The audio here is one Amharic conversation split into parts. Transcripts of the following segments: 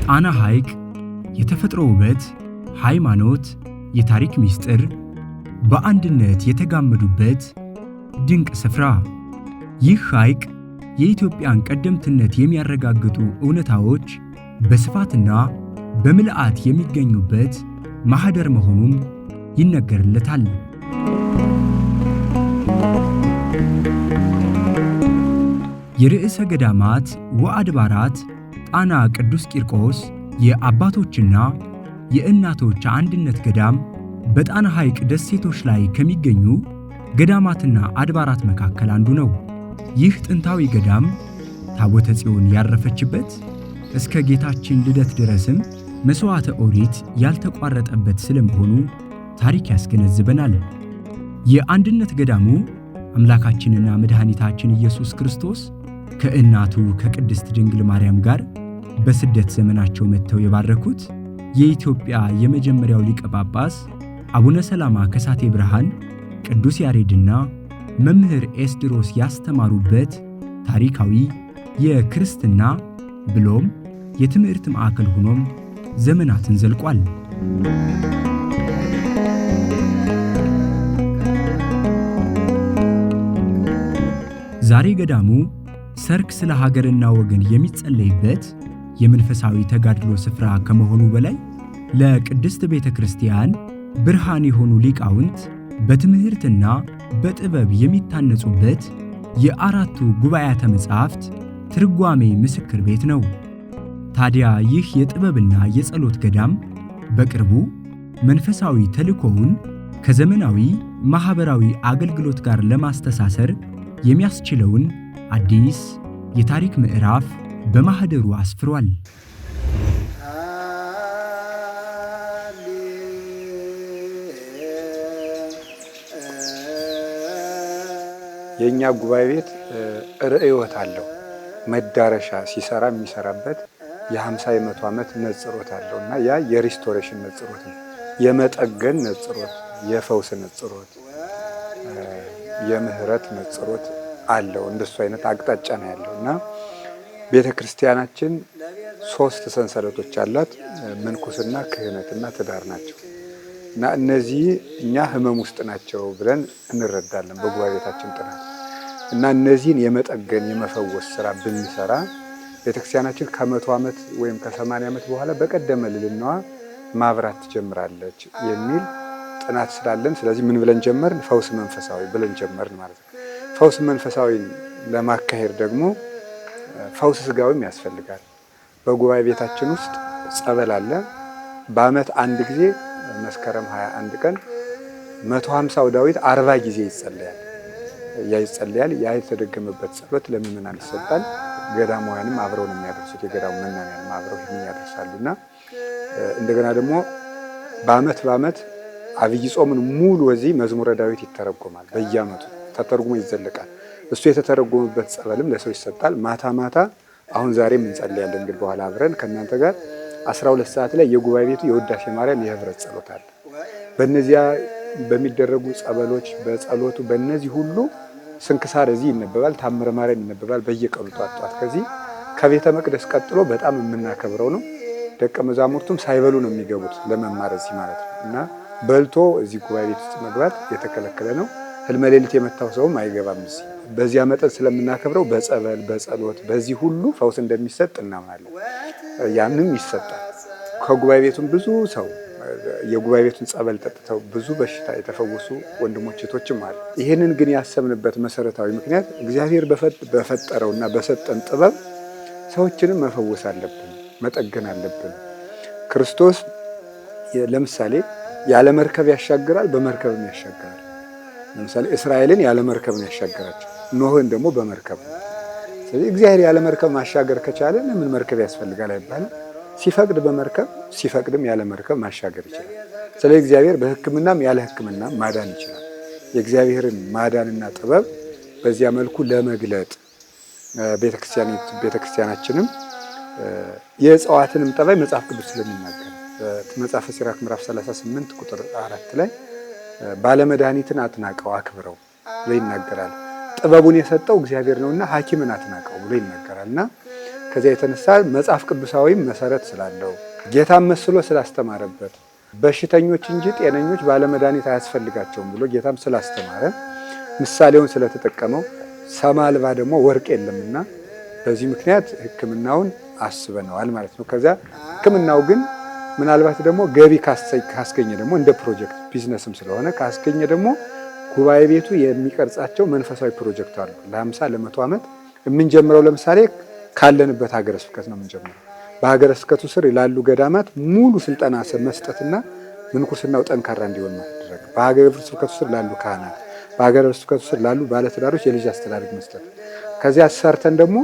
ጣና ሐይቅ የተፈጥሮ ውበት፣ ሃይማኖት፣ የታሪክ ምስጢር በአንድነት የተጋመዱበት ድንቅ ስፍራ። ይህ ሐይቅ የኢትዮጵያን ቀደምትነት የሚያረጋግጡ እውነታዎች በስፋትና በምልአት የሚገኙበት ማህደር መሆኑም ይነገርለታል። የርዕሰ ገዳማት ወአድባራት ጣና ቅዱስ ቂርቆስ የአባቶችና የእናቶች አንድነት ገዳም በጣና ሐይቅ ደሴቶች ላይ ከሚገኙ ገዳማትና አድባራት መካከል አንዱ ነው። ይህ ጥንታዊ ገዳም ታቦተ ጽዮን ያረፈችበት እስከ ጌታችን ልደት ድረስም መስዋዕተ ኦሪት ያልተቋረጠበት ስለመሆኑ ታሪክ ያስገነዝበናል። የአንድነት ገዳሙ አምላካችንና መድኃኒታችን ኢየሱስ ክርስቶስ ከእናቱ ከቅድስት ድንግል ማርያም ጋር በስደት ዘመናቸው መጥተው የባረኩት የኢትዮጵያ የመጀመሪያው ሊቀ ጳጳስ አቡነ ሰላማ ከሳቴ ብርሃን ቅዱስ ያሬድና መምህር ኤስድሮስ ያስተማሩበት ታሪካዊ የክርስትና ብሎም የትምህርት ማዕከል ሆኖም ዘመናትን ዘልቋል። ዛሬ ገዳሙ ሰርክ ስለ ሀገርና ወገን የሚጸለይበት የመንፈሳዊ ተጋድሎ ስፍራ ከመሆኑ በላይ ለቅድስት ቤተ ክርስቲያን ብርሃን የሆኑ ሊቃውንት በትምህርትና በጥበብ የሚታነጹበት የአራቱ ጉባኤያተ መጻሕፍት ትርጓሜ ምስክር ቤት ነው። ታዲያ ይህ የጥበብና የጸሎት ገዳም በቅርቡ መንፈሳዊ ተልእኮውን ከዘመናዊ ማህበራዊ አገልግሎት ጋር ለማስተሳሰር የሚያስችለውን አዲስ የታሪክ ምዕራፍ በማህደሩ አስፍሯል። የኛ ጉባኤ ቤት ርዕዮት አለው። መዳረሻ ሲሰራ የሚሰራበት የ50 100 ዓመት ነጽሮት አለው እና ያ የሪስቶሬሽን ነጽሮት ነው። የመጠገን ነጽሮት፣ የፈውስ ነጽሮት፣ የምህረት ነጽሮት አለው። እንደሱ አይነት አቅጣጫ ነው ያለው እና ቤተክርስቲያናችን 3 ሰንሰለቶች አላት። ምንኩስና፣ ክህነትና ትዳር ናቸው እና እነዚህ እኛ ህመም ውስጥ ናቸው ብለን እንረዳለን በጉባኤ ቤታችን ጥናት እና እነዚህን የመጠገን የመፈወስ ስራ ብንሰራ ቤተክርስቲያናችን ከ100 ዓመት ወይም ከ80 ዓመት በኋላ በቀደመ ልልናዋ ማብራት ትጀምራለች የሚል ጥናት ስላለን፣ ስለዚህ ምን ብለን ጀመርን? ፈውስ መንፈሳዊ ብለን ጀመርን ማለት ነው። ፈውስ መንፈሳዊን ለማካሄድ ደግሞ ፈውስ ስጋዊም ያስፈልጋል። በጉባኤ ቤታችን ውስጥ ጸበል አለ። በአመት አንድ ጊዜ መስከረም 21 ቀን 150ው ዳዊት 40 ጊዜ ይጸለያል። ያ የተደገመበት ጸሎት ለምእመናን ይሰጣል። ገዳማውያንም አብረው ነው የሚያደርሱት። የገዳሙ መናንያንም አብረው ያደርሳሉና እንደገና ደግሞ በአመት አብይ ጾምን ሙሉ ወዚህ መዝሙረ ዳዊት ይተረጎማል። በየአመቱ ተተርጉሞ ይዘለቃል። እሱ የተተረጎመበት ጸበልም ለሰው ይሰጣል። ማታ አሁን ዛሬም እንጸልያለን። እንግዲህ በኋላ አብረን ከእናንተ ጋር 12 ሰዓት ላይ የጉባኤ ቤቱ የውዳሴ ማርያም የህብረት ጸሎት አለ። በእነዚያ በሚደረጉ ጸበሎች በጸሎቱ በእነዚህ ሁሉ ስንክሳር እዚህ ይነበባል፣ ታምረ ማርያም ይነበባል በየቀኑ ጧት። ከዚህ ከቤተ መቅደስ ቀጥሎ በጣም የምናከብረው ነው። ደቀ መዛሙርቱም ሳይበሉ ነው የሚገቡት ለመማር እዚህ ማለት ነው እና በልቶ እዚህ ጉባኤ ቤት ውስጥ መግባት የተከለከለ ነው። ህልመ ሌሊት የመታው ሰውም አይገባም እዚህ። በዚያ መጠን ስለምናከብረው በጸበል በጸሎት በዚህ ሁሉ ፈውስ እንደሚሰጥ እናምናለን። ያንም ይሰጣል። ከጉባኤ ቤቱም ብዙ ሰው የጉባኤ ቤቱን ጸበል ጠጥተው ብዙ በሽታ የተፈወሱ ወንድሞች እህቶችም አሉ። ይህንን ግን ያሰብንበት መሰረታዊ ምክንያት እግዚአብሔር በፈጠረውና በሰጠን ጥበብ ሰዎችንም መፈወስ አለብን፣ መጠገን አለብን። ክርስቶስ ለምሳሌ ያለ መርከብ ያሻግራል፣ በመርከብም ያሻግራል። ለምሳሌ እስራኤልን ያለ መርከብ ነው ያሻገራቸው፣ ኖህን ደግሞ በመርከብ ነው። ስለዚህ እግዚአብሔር ያለ መርከብ ማሻገር ከቻለ ለምን መርከብ ያስፈልጋል አይባልም። ሲፈቅድ በመርከብ ሲፈቅድም ያለ መርከብ ማሻገር ይችላል። ስለዚህ እግዚአብሔር በሕክምናም ያለ ሕክምና ማዳን ይችላል። የእግዚአብሔርን ማዳንና ጥበብ በዚያ መልኩ ለመግለጥ ቤተክርስቲያናችንም የእጽዋትንም ጠባይ መጽሐፍ ቅዱስ ስለሚናገር መጽሐፈ ሲራክ ምዕራፍ 38 ቁጥር 4 ላይ ባለመድኃኒትን አትናቀው አክብረው ብሎ ይናገራል። ጥበቡን የሰጠው እግዚአብሔር ነውና ሐኪምን አትናቀው ብሎ ይናገራልና ከዚያ የተነሳ መጽሐፍ ቅዱሳዊም መሰረት ስላለው ጌታን መስሎ ስላስተማረበት በሽተኞች እንጂ ጤነኞች ባለመድኃኒት አያስፈልጋቸውም ብሎ ጌታም ስላስተማረ ምሳሌውን ስለተጠቀመው ሰም አልባ ደግሞ ወርቅ የለምና በዚህ ምክንያት ሕክምናውን አስበነዋል ማለት ነው። ከዛ ሕክምናው ግን ምናልባት ደግሞ ገቢ ካስገኘ ደግሞ እንደ ፕሮጀክት ቢዝነስም ስለሆነ ካስገኘ ደግሞ ጉባኤ ቤቱ የሚቀርጻቸው መንፈሳዊ ፕሮጀክት አሉ። ለ50 ለ100 ዓመት የምንጀምረው ለምሳሌ ካለንበት ሀገረ ስብከት ነው የምንጀምረው። በሀገረ ስብከቱ ስር ላሉ ገዳማት ሙሉ ስልጠና መስጠትና ምንኩስናው ጠንካራ እንዲሆን ማድረግ፣ በሀገረ ስብከቱ ስር ላሉ ካህናት፣ በሀገረ ስብከቱ ስር ላሉ ባለትዳሮች የልጅ አስተዳደግ መስጠት። ከዚያ ሰርተን ደግሞ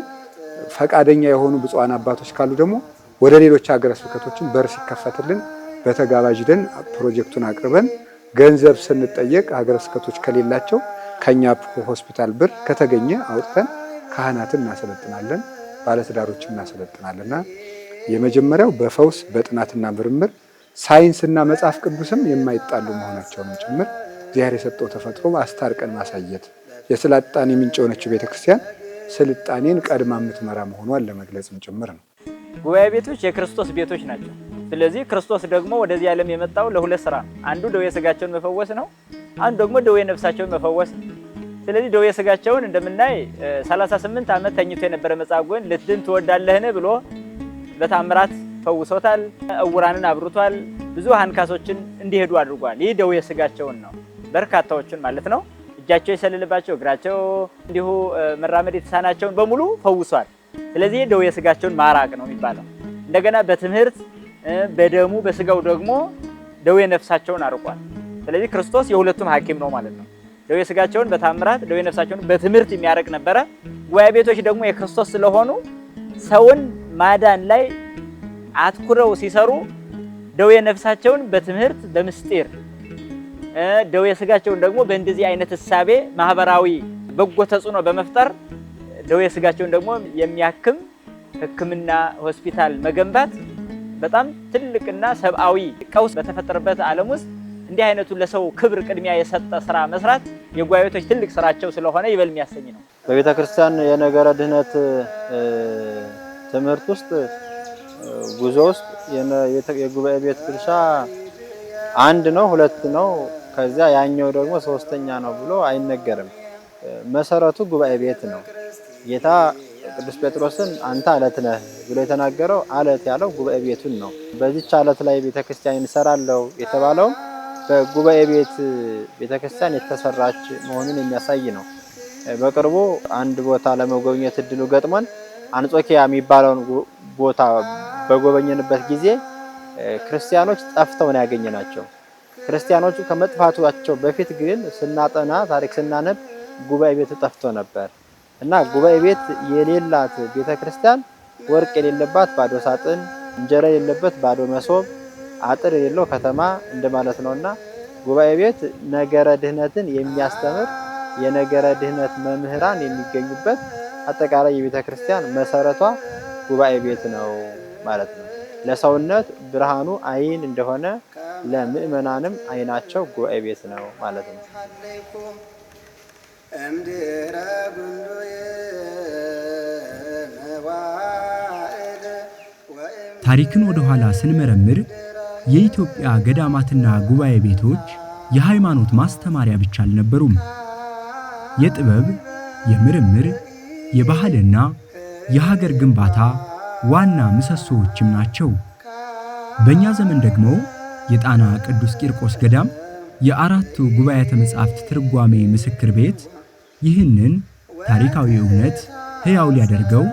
ፈቃደኛ የሆኑ ብፁዓን አባቶች ካሉ ደግሞ ወደ ሌሎች ሀገረ ስብከቶችን በር ሲከፈትልን በተጋባዥ ደን ፕሮጀክቱን አቅርበን ገንዘብ ስንጠየቅ ሀገረ ስብከቶች ከሌላቸው ከኛ ሆስፒታል ብር ከተገኘ አውጥተን ካህናትን እናሰለጥናለን፣ ባለትዳሮችን እናሰለጥናለንና የመጀመሪያው በፈውስ በጥናትና ምርምር ሳይንስና መጽሐፍ ቅዱስም የማይጣሉ መሆናቸውን ጭምር እግዚአብሔር የሰጠው ተፈጥሮ አስታርቀን ማሳየት የስልጣኔ ምንጭ የሆነችው ቤተክርስቲያን ስልጣኔን ቀድማ የምትመራ መሆኗን ለመግለጽም ጭምር ነው። ጉባኤ ቤቶች የክርስቶስ ቤቶች ናቸው። ስለዚህ ክርስቶስ ደግሞ ወደዚህ ዓለም የመጣው ለሁለት ስራ ነው። አንዱ ደዌ ስጋቸውን መፈወስ ነው፣ አንዱ ደግሞ ደዌ ነፍሳቸውን መፈወስ ነው። ስለዚህ ደዌ ስጋቸውን እንደምናይ 38 ዓመት ተኝቶ የነበረ መጻጉዕን ልትድን ትወዳለህን ብሎ በታምራት ፈውሶታል። እውራንን አብርቷል። ብዙ አንካሶችን እንዲሄዱ አድርጓል። ይህ ደዌ ስጋቸውን ነው። በርካታዎችን ማለት ነው። እጃቸው የሰለለባቸው እግራቸው እንዲሁ መራመድ የተሳናቸውን በሙሉ ፈውሷል። ስለዚህ ደዌ ስጋቸውን ማራቅ ነው የሚባለው። እንደገና በትምህርት በደሙ በስጋው ደግሞ ደዌ ነፍሳቸውን አርቋል። ስለዚህ ክርስቶስ የሁለቱም ሐኪም ነው ማለት ነው። ደዌ ስጋቸውን በታምራት ደዌ ነፍሳቸውን በትምህርት የሚያርቅ ነበረ። ጉባኤ ቤቶች ደግሞ የክርስቶስ ስለሆኑ ሰውን ማዳን ላይ አትኩረው ሲሰሩ ደዌ ነፍሳቸውን በትምህርት በምስጢር ደዌ ስጋቸውን ደግሞ በእንደዚህ አይነት እሳቤ ማህበራዊ በጎ ተጽዕኖ በመፍጠር ደዌ ስጋቸውን ደግሞ የሚያክም ሕክምና ሆስፒታል መገንባት በጣም ትልቅና ሰብአዊ ቀውስ በተፈጠረበት ዓለም ውስጥ እንዲህ አይነቱ ለሰው ክብር ቅድሚያ የሰጠ ስራ መስራት የጉባኤ ቤቶች ትልቅ ስራቸው ስለሆነ ይበል የሚያሰኝ ነው። በቤተ ክርስቲያን የነገረ ድህነት ትምህርት ውስጥ ጉዞ ውስጥ የጉባኤ ቤት ድርሻ አንድ ነው፣ ሁለት ነው፣ ከዚያ ያኛው ደግሞ ሶስተኛ ነው ብሎ አይነገርም። መሰረቱ ጉባኤ ቤት ነው። ጌታ ቅዱስ ጴጥሮስን አንተ አለት ነህ ብሎ የተናገረው አለት ያለው ጉባኤ ቤቱን ነው። በዚህች አለት ላይ ቤተክርስቲያን እንሰራለው የተባለው በጉባኤ ቤት ቤተክርስቲያን የተሰራች መሆኑን የሚያሳይ ነው። በቅርቡ አንድ ቦታ ለመጎብኘት እድሉ ገጥሞን አንጾኪያ የሚባለውን ቦታ በጎበኘንበት ጊዜ ክርስቲያኖች ጠፍተው ነው ያገኘናቸው። ክርስቲያኖቹ ከመጥፋታቸው በፊት ግን ስናጠና ታሪክ ስናነብ ጉባኤ ቤቱ ጠፍቶ ነበር እና ጉባኤ ቤት የሌላት ቤተክርስቲያን ወርቅ የሌለባት ባዶ ሳጥን፣ እንጀራ የሌለበት ባዶ መሶብ፣ አጥር የሌለው ከተማ እንደማለት ነውና ጉባኤ ቤት ነገረ ድህነትን የሚያስተምር የነገረ ድህነት መምህራን የሚገኙበት አጠቃላይ የቤተክርስቲያን መሰረቷ ጉባኤ ቤት ነው ማለት ነው። ለሰውነት ብርሃኑ አይን እንደሆነ ለምእመናንም አይናቸው ጉባኤ ቤት ነው ማለት ነው። ታሪክን ወደ ኋላ ስንመረምር የኢትዮጵያ ገዳማትና ጉባኤ ቤቶች የሃይማኖት ማስተማሪያ ብቻ አልነበሩም። የጥበብ፣ የምርምር፣ የባህልና የሀገር ግንባታ ዋና ምሰሶዎችም ናቸው። በእኛ ዘመን ደግሞ የጣና ቅዱስ ቂርቆስ ገዳም የአራቱ ጉባኤያተ መጻሕፍት ትርጓሜ ምስክር ቤት ይህንን ታሪካዊ እውነት ሕያው ሊያደርገው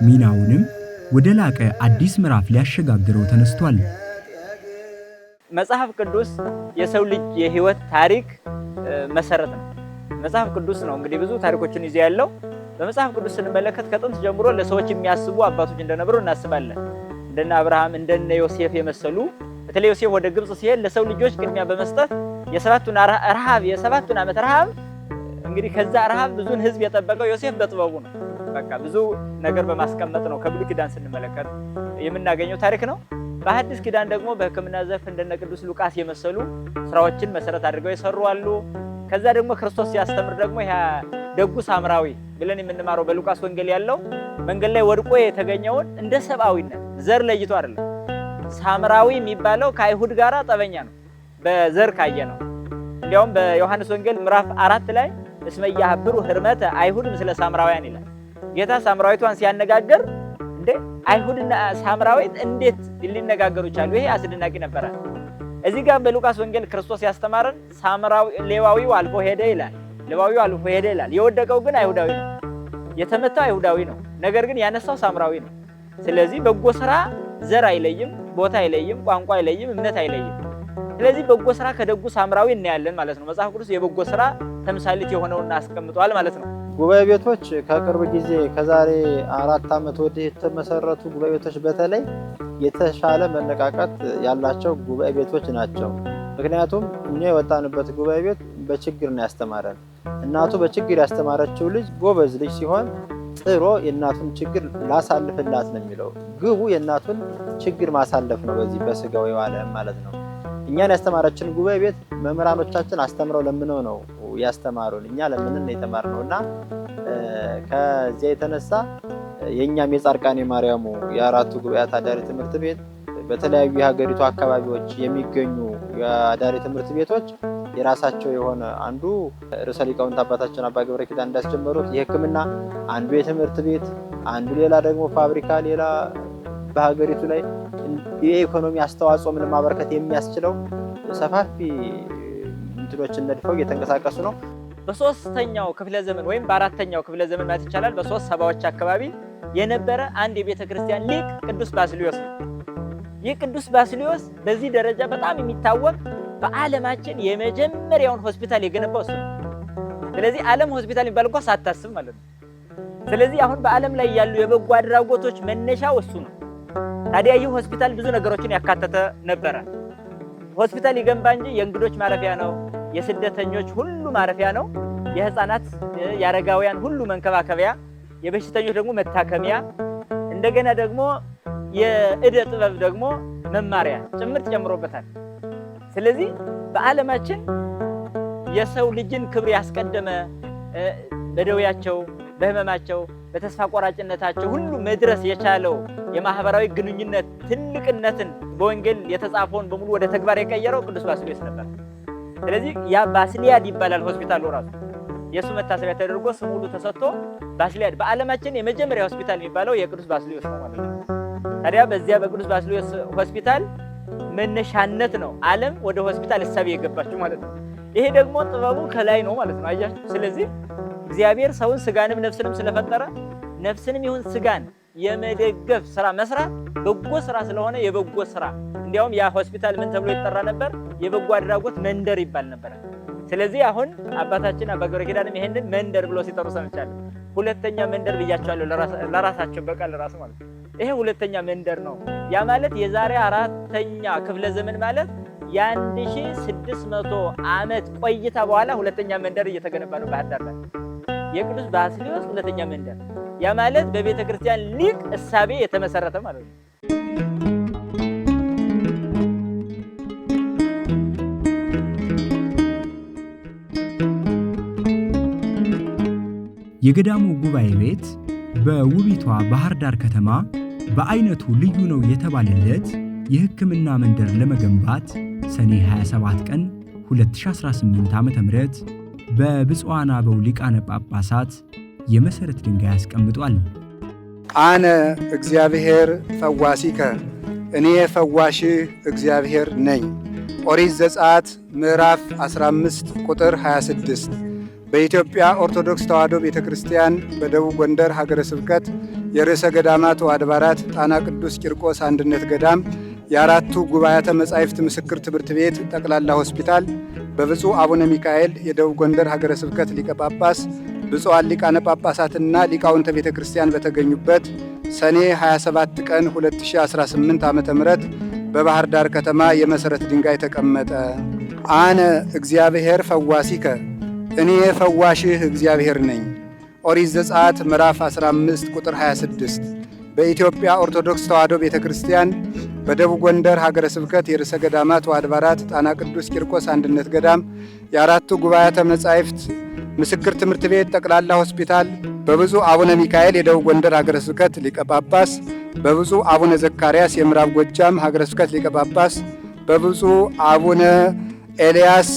ሚናውንም ወደ ላቀ አዲስ ምዕራፍ ሊያሸጋግረው ተነስቷል። መጽሐፍ ቅዱስ የሰው ልጅ የህይወት ታሪክ መሰረት ነው። መጽሐፍ ቅዱስ ነው እንግዲህ ብዙ ታሪኮችን ይዞ ያለው። በመጽሐፍ ቅዱስ ስንመለከት ከጥንት ጀምሮ ለሰዎች የሚያስቡ አባቶች እንደነበሩ እናስባለን። እንደነ አብርሃም እንደነ ዮሴፍ የመሰሉ በተለይ ዮሴፍ ወደ ግብጽ ሲሄድ ለሰው ልጆች ቅድሚያ በመስጠት የሰባቱን ዓመት ረሃብ እንግዲህ ከዛ ረሃብ ብዙን ህዝብ የጠበቀው ዮሴፍ በጥበቡ ነው። በቃ ብዙ ነገር በማስቀመጥ ነው ከብሉይ ኪዳን ስንመለከት የምናገኘው ታሪክ ነው። በሐዲስ ኪዳን ደግሞ በሕክምና ዘርፍ እንደነ ቅዱስ ሉቃስ የመሰሉ ስራዎችን መሰረት አድርገው የሰሩ አሉ። ከዛ ደግሞ ክርስቶስ ሲያስተምር ደግሞ ደጉ ሳምራዊ ብለን የምንማረው በሉቃስ ወንጌል ያለው መንገድ ላይ ወድቆ የተገኘውን እንደ ሰብአዊነት ዘር ለይቶ አይደለም። ሳምራዊ የሚባለው ከአይሁድ ጋራ ጠበኛ ነው በዘር ካየ ነው። እንዲያውም በዮሐንስ ወንጌል ምዕራፍ 4 ላይ እስመ ያህብሩ ህርመተ አይሁድ ምስለ ሳምራውያን ይላል። ጌታ ሳምራዊቷን ሲያነጋገር እንዴ አይሁድና ሳምራዊት እንዴት ሊነጋገሩ ይችላሉ? ይሄ አስደናቂ ነበረ። እዚህ ጋር በሉቃስ ወንጌል ክርስቶስ ያስተማረን ሳምራዊ ሌዋዊው አልፎ ሄደ ይላል። ሌዋዊው አልፎ ሄደ ይላል። የወደቀው ግን አይሁዳዊ ነው። የተመታው አይሁዳዊ ነው። ነገር ግን ያነሳው ሳምራዊ ነው። ስለዚህ በጎ ስራ ዘር አይለይም፣ ቦታ አይለይም፣ ቋንቋ አይለይም፣ እምነት አይለይም። ስለዚህ በጎ ስራ ከደጉ ሳምራዊ እናያለን ማለት ነው። መጽሐፍ ቅዱስ የበጎ ስራ ተምሳሌት የሆነውን አስቀምጧል ማለት ነው። ጉባኤ ቤቶች ከቅርብ ጊዜ ከዛሬ 4 ዓመት ወዲህ የተመሰረቱ ጉባኤ ቤቶች በተለይ የተሻለ መነቃቃት ያላቸው ጉባኤ ቤቶች ናቸው። ምክንያቱም እኛ የወጣንበት ጉባኤ ቤት በችግር ነው ያስተማረን። እናቱ በችግር ያስተማረችው ልጅ ጎበዝ ልጅ ሲሆን ጥሮ የእናቱን ችግር ላሳልፍላት ነው የሚለው። ግቡ የእናቱን ችግር ማሳለፍ ነው በዚህ በስጋው ዓለም ማለት ነው። እኛን ያስተማረችን ጉባኤ ቤት መምህራኖቻችን አስተምረው ለምነው ነው ያስተማሩን። እኛ ለምንን ነው የተማርነውና ከዚያ የተነሳ የኛም የጻድቃኔ ማርያሙ የአራቱ ጉባኤያት አዳሪ ትምህርት ቤት በተለያዩ የሀገሪቱ አካባቢዎች የሚገኙ የአዳሪ ትምህርት ቤቶች የራሳቸው የሆነ አንዱ ርዕሰ ሊቃውንት አባታችን አባ ገብረ ኪዳን እንዳስጀመሩት የሕክምና አንዱ የትምህርት ቤት አንዱ ሌላ ደግሞ ፋብሪካ ሌላ በሀገሪቱ ላይ የኢኮኖሚ አስተዋጽኦን ለማበርከት የሚያስችለው ሰፋፊ እንትኖችን ነድፈው እየተንቀሳቀሱ ነው። በ3ኛው ክፍለ ዘመን ወይም በ4ኛው ክፍለ ዘመን ማለት ይቻላል በ370ዎች አካባቢ የነበረ አንድ የቤተ ክርስቲያን ሊቅ ቅዱስ ባስልዮስ ነው። ይህ ቅዱስ ባስልዮስ በዚህ ደረጃ በጣም የሚታወቅ በዓለማችን የመጀመሪያውን ሆስፒታል የገነባው እሱ ነው። ስለዚህ ዓለም ሆስፒታል የሚባል እንኳን ሳታስብ ማለት ነው። ስለዚህ አሁን በዓለም ላይ ያሉ የበጎ አድራጎቶች መነሻው እሱ ነው። ታዲያ ይህ ሆስፒታል ብዙ ነገሮችን ያካተተ ነበረ። ሆስፒታል ይገንባ እንጂ የእንግዶች ማረፊያ ነው፣ የስደተኞች ሁሉ ማረፊያ ነው፣ የህፃናት የአረጋውያን ሁሉ መንከባከቢያ፣ የበሽተኞች ደግሞ መታከሚያ፣ እንደገና ደግሞ የእደ ጥበብ ደግሞ መማሪያ ጭምር ጨምሮበታል። ስለዚህ በዓለማችን የሰው ልጅን ክብር ያስቀደመ በደዌያቸው በህመማቸው በተስፋ ቆራጭነታቸው ሁሉ መድረስ የቻለው የማህበራዊ ግንኙነት ትልቅነትን በወንጌል የተጻፈውን በሙሉ ወደ ተግባር የቀየረው ቅዱስ ባስልዮስ ነበር። ስለዚህ ያ ባስሊያድ ይባላል ሆስፒታሉ ራሱ የሱ መታሰቢያ ተደርጎ ስሙ ሁሉ ተሰጥቶ ባስሊያድ በዓለማችን የመጀመሪያ ሆስፒታል የሚባለው የቅዱስ ባስልዮስ ነው ማለት ነው። ታዲያ በዚያ በቅዱስ ባስልዮስ ሆስፒታል መነሻነት ነው ዓለም ወደ ሆስፒታል እሳቤ የገባችው ማለት ነው። ይሄ ደግሞ ጥበቡ ከላይ ነው ማለት ነው። አያችሁ። ስለዚህ እግዚአብሔር ሰውን ስጋንም ነፍስንም ስለፈጠረ ነፍስንም ይሁን ስጋን የመደገፍ ስራ መስራት በጎ ስራ ስለሆነ የበጎ ስራ እንዲያውም ያ ሆስፒታል ምን ተብሎ ይጠራ ነበር? የበጎ አድራጎት መንደር ይባል ነበር። ስለዚህ አሁን አባታችን አባ ገብረ ኪዳንም ይሄንን መንደር ብሎ ሲጠሩ ሰምቻለሁ። ሁለተኛ መንደር ብያቸዋለሁ ለራሳቸው በቃል ራሱ ማለት ነው። ይሄ ሁለተኛ መንደር ነው። ያ ማለት የዛሬ 4ኛ ክፍለ ዘመን ማለት የ1600 ዓመት ቆይታ በኋላ ሁለተኛ መንደር እየተገነባ ነው ባህር ዳር ላይ የቅዱስ ባስልዮስ ሁለተኛ መንደር። ያ ማለት በቤተ ክርስቲያን ሊቅ እሳቤ የተመሰረተ ማለት ነው። የገዳሙ ጉባኤ ቤት በውቢቷ ባህር ዳር ከተማ በአይነቱ ልዩ ነው የተባለለት የሕክምና መንደር ለመገንባት ሰኔ 27 ቀን 2018 ዓ.ም በብፁዓን አበው ሊቃነ ጳጳሳት የመሰረት ድንጋይ አስቀምጧል። አነ እግዚአብሔር ፈዋሲከ፣ እኔ ፈዋሽህ እግዚአብሔር ነኝ። ኦሪት ዘጸአት ምዕራፍ 15 ቁጥር 26። በኢትዮጵያ ኦርቶዶክስ ተዋሕዶ ቤተ ክርስቲያን በደቡብ ጎንደር ሀገረ ስብከት የርዕሰ ገዳማት ወአድባራት ጣና ቅዱስ ቂርቆስ አንድነት ገዳም የአራቱ ጉባኤያተ መጻሕፍት ምስክር ትምህርት ቤት ጠቅላላ ሆስፒታል በብፁዕ አቡነ ሚካኤል የደቡብ ጎንደር ሀገረ ስብከት ሊቀ ጳጳስ ብፁዓን ሊቃነ ጳጳሳትና ሊቃውንተ ቤተ ክርስቲያን በተገኙበት ሰኔ 27 ቀን 2018 ዓ.ም በባህር ዳር ከተማ የመሠረት ድንጋይ ተቀመጠ። አነ እግዚአብሔር ፈዋሲከ፣ እኔ ፈዋሽህ እግዚአብሔር ነኝ። ኦሪት ዘጸአት ምዕራፍ 15 ቁጥር 26። በኢትዮጵያ ኦርቶዶክስ ተዋሕዶ ቤተ ክርስቲያን በደቡብ ጎንደር ሀገረ ስብከት የርዕሰ ገዳማት ወአድባራት ጣና ቅዱስ ቂርቆስ አንድነት ገዳም የአራቱ ጉባኤያተ መጻሕፍት ምስክር ትምህርት ቤት ጠቅላላ ሆስፒታል በብፁዕ አቡነ ሚካኤል የደቡብ ጎንደር ሀገረ ስብከት ሊቀ ጳጳስ፣ በብፁዕ አቡነ ዘካርያስ የምዕራብ ጎጃም ሀገረ ስብከት ሊቀ ጳጳስ፣ በብፁዕ አቡነ ኤልያስ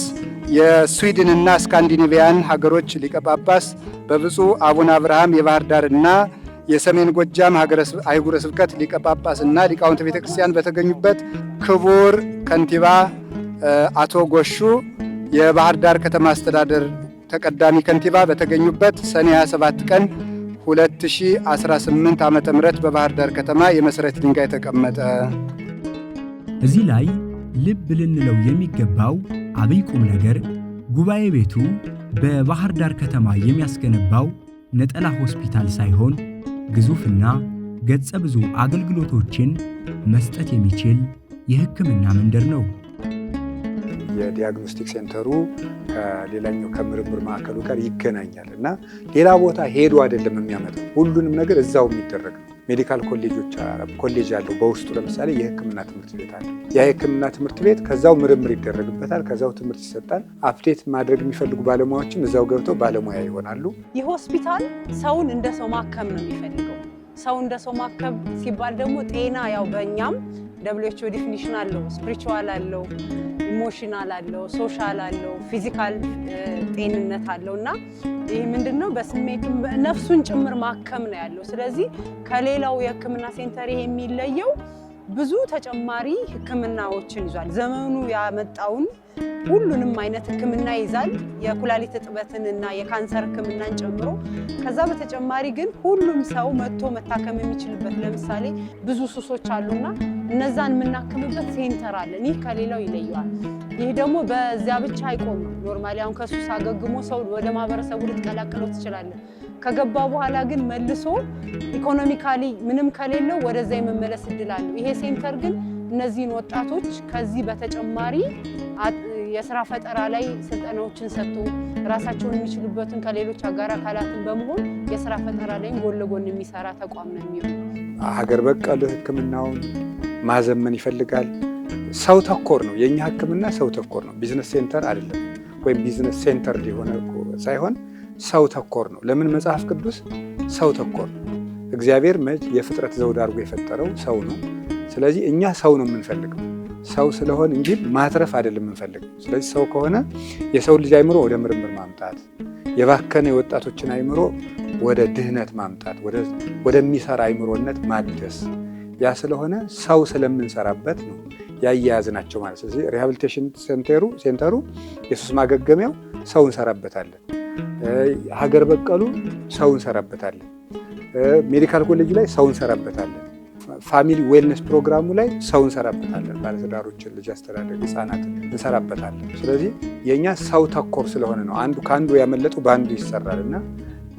የስዊድንና ስካንዲኔቪያን ሀገሮች ሊቀ ጳጳስ፣ በብፁዕ አቡነ አብርሃም የባህር ዳርና የሰሜን ጎጃም አህጉረ ስብከት ሊቀ ጳጳስና ሊቃውንተ ቤተ ክርስቲያን በተገኙበት ክቡር ከንቲባ አቶ ጎሹ የባህር ዳር ከተማ አስተዳደር ተቀዳሚ ከንቲባ በተገኙበት ሰኔ 27 ቀን 2018 ዓ.ም በባህር ዳር ከተማ የመሰረት ድንጋይ ተቀመጠ። እዚህ ላይ ልብ ልንለው የሚገባው አብይ ቁም ነገር ጉባኤ ቤቱ በባህር ዳር ከተማ የሚያስገነባው ነጠላ ሆስፒታል ሳይሆን ግዙፍና ገጸ ብዙ አገልግሎቶችን መስጠት የሚችል የሕክምና መንደር ነው። የዲያግኖስቲክ ሴንተሩ ከሌላኛው ከምርምር ማዕከሉ ጋር ይገናኛል እና ሌላ ቦታ ሄዶ አይደለም የሚያመጣው፣ ሁሉንም ነገር እዛው የሚደረግ ነው። ሜዲካል ኮሌጅ ያለው በውስጡ ለምሳሌ የሕክምና ትምህርት ቤት አለ። ያ የሕክምና ትምህርት ቤት ከዛው ምርምር ይደረግበታል፣ ከዛው ትምህርት ይሰጣል። አፕዴት ማድረግ የሚፈልጉ ባለሙያዎችም እዛው ገብተው ባለሙያ ይሆናሉ። ይህ ሆስፒታል ሰውን እንደ ሰው ማከም ነው የሚፈልገው። ሰው እንደ ሰው ማከም ሲባል ደግሞ ጤና ያው በእኛም WHO ዲፊኒሽን አለው። ስፒሪቹዋል አለው፣ ኢሞሽናል አለው፣ ሶሻል አለው፣ ፊዚካል ጤንነት አለው እና ይህ ምንድነው በስሜቱም ነፍሱን ጭምር ማከም ነው ያለው። ስለዚህ ከሌላው የህክምና ሴንተር ይሄ የሚለየው ብዙ ተጨማሪ ህክምናዎችን ይዟል። ዘመኑ ያመጣውን ሁሉንም አይነት ህክምና ይዛል። የኩላሊት እጥበትን እና የካንሰር ህክምናን ጨምሮ። ከዛ በተጨማሪ ግን ሁሉም ሰው መጥቶ መታከም የሚችልበት ለምሳሌ ብዙ ሱሶች አሉና እነዛን የምናክምበት ሴንተር አለን። ይህ ከሌላው ይለየዋል። ይህ ደግሞ በዚያ ብቻ አይቆምም። ኖርማሊ አሁን ከሱስ አገግሞ ሰው ወደ ማህበረሰቡ ልትቀላቅለው ትችላለህ። ከገባ በኋላ ግን መልሶ ኢኮኖሚካሊ ምንም ከሌለው ወደዛ የመመለስ እድል አለው። ይሄ ሴንተር ግን እነዚህን ወጣቶች ከዚህ በተጨማሪ የስራ ፈጠራ ላይ ስልጠናዎችን ሰጥቶ ራሳቸውን የሚችሉበትን ከሌሎች አጋር አካላትን በመሆን የስራ ፈጠራ ላይ ጎን ለጎን የሚሰራ ተቋም ነው የሚሆነው። ሀገር በቀል ህክምናውን ማዘመን ይፈልጋል። ሰው ተኮር ነው የኛ ህክምና፣ ሰው ተኮር ነው። ቢዝነስ ሴንተር አይደለም፣ ወይም ቢዝነስ ሴንተር ሊሆነ ሳይሆን ሰው ተኮር ነው። ለምን? መጽሐፍ ቅዱስ ሰው ተኮር ነው። እግዚአብሔር የፍጥረት ዘውድ አድርጎ የፈጠረው ሰው ነው። ስለዚህ እኛ ሰው ነው የምንፈልገው፣ ሰው ስለሆን እንጂ ማትረፍ አይደለም የምንፈልገው። ስለዚህ ሰው ከሆነ የሰው ልጅ አይምሮ ወደ ምርምር ማምጣት፣ የባከነ የወጣቶችን አይምሮ ወደ ድህነት ማምጣት፣ ወደሚሰራ አይምሮነት ማደስ፣ ያ ስለሆነ ሰው ስለምንሰራበት ነው ያያያዝናቸው ማለት። ስለዚህ ሪሃቢሊቴሽን ሴንተሩ የሱስ ማገገሚያው ሰው እንሰራበታለን፣ ሀገር በቀሉ ሰው እንሰራበታለን፣ ሜዲካል ኮሌጅ ላይ ሰው እንሰራበታለን፣ ፋሚሊ ዌልነስ ፕሮግራሙ ላይ ሰው እንሰራበታለን፣ ባለትዳሮችን፣ ልጅ አስተዳደግ፣ ህፃናትን እንሰራበታለን። ስለዚህ የእኛ ሰው ተኮር ስለሆነ ነው አንዱ ከአንዱ ያመለጡ በአንዱ ይሰራል እና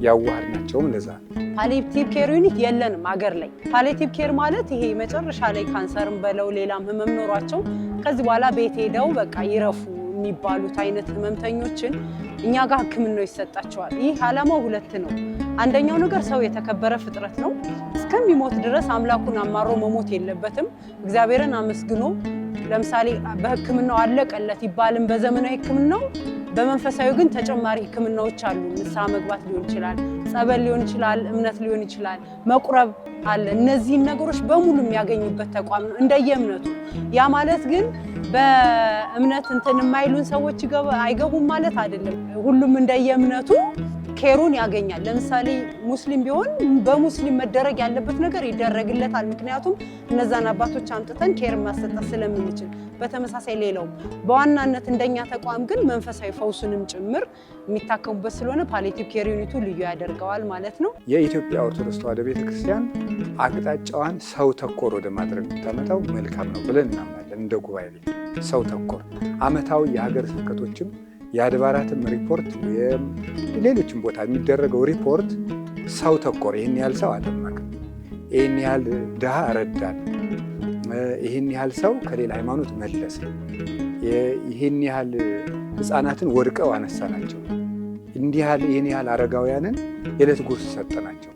ያዋሃድናቸውም ለዛ ነው። ፓሊዬቲቭ ኬር ዩኒት የለንም ሀገር ላይ። ፓሊዬቲቭ ኬር ማለት ይሄ መጨረሻ ላይ ካንሰርም በለው ሌላም ህመም ኖሯቸው ከዚህ በኋላ ቤት ሄደው በቃ ይረፉ የሚባሉት አይነት ህመምተኞችን እኛ ጋር ህክምናው ይሰጣቸዋል። ይህ ዓላማው ሁለት ነው። አንደኛው ነገር ሰው የተከበረ ፍጥረት ነው። እስከሚሞት ድረስ አምላኩን አማሮ መሞት የለበትም። እግዚአብሔርን አመስግኖ ለምሳሌ በህክምናው አለቀለት ይባልም በዘመናዊ ህክምናው፣ በመንፈሳዊ ግን ተጨማሪ ህክምናዎች አሉ። ንስሐ መግባት ሊሆን ይችላል፣ ጸበል ሊሆን ይችላል፣ እምነት ሊሆን ይችላል፣ መቁረብ አለ። እነዚህን ነገሮች በሙሉ የሚያገኙበት ተቋም ነው እንደየእምነቱ። ያ ማለት ግን በእምነት እንትን የማይሉን ሰዎች አይገቡም ማለት አይደለም። ሁሉም እንደየእምነቱ ኬሩን ያገኛል። ለምሳሌ ሙስሊም ቢሆን በሙስሊም መደረግ ያለበት ነገር ይደረግለታል። ምክንያቱም እነዛን አባቶች አምጥተን ኬር ማሰጠት ስለምንችል። በተመሳሳይ ሌላው በዋናነት እንደኛ ተቋም ግን መንፈሳዊ ፈውሱንም ጭምር የሚታከሙበት ስለሆነ ፓሊዬቲቭ ኬር ዩኒቱ ልዩ ያደርገዋል ማለት ነው። የኢትዮጵያ ኦርቶዶክስ ተዋሕዶ ቤተክርስቲያን አቅጣጫዋን ሰው ተኮር ወደ ማድረግ ብታመጣው መልካም ነው ብለን እናምናለን። እንደ ጉባኤ ቤት ሰው ተኮር ዓመታዊ የሀገር ስብከቶችም የአድባራትም ሪፖርት ሌሎችም ቦታ የሚደረገው ሪፖርት ሰው ተኮር፣ ይህን ያህል ሰው አጠመቅን፣ ይህን ያህል ድሃ ረዳን፣ ይህን ያህል ሰው ከሌላ ሃይማኖት መለሰ፣ ይህን ያህል ህፃናትን ወድቀው አነሳናቸው፣ ይህን ያህል አረጋውያንን የዕለት ጉርስ ሰጠናቸው።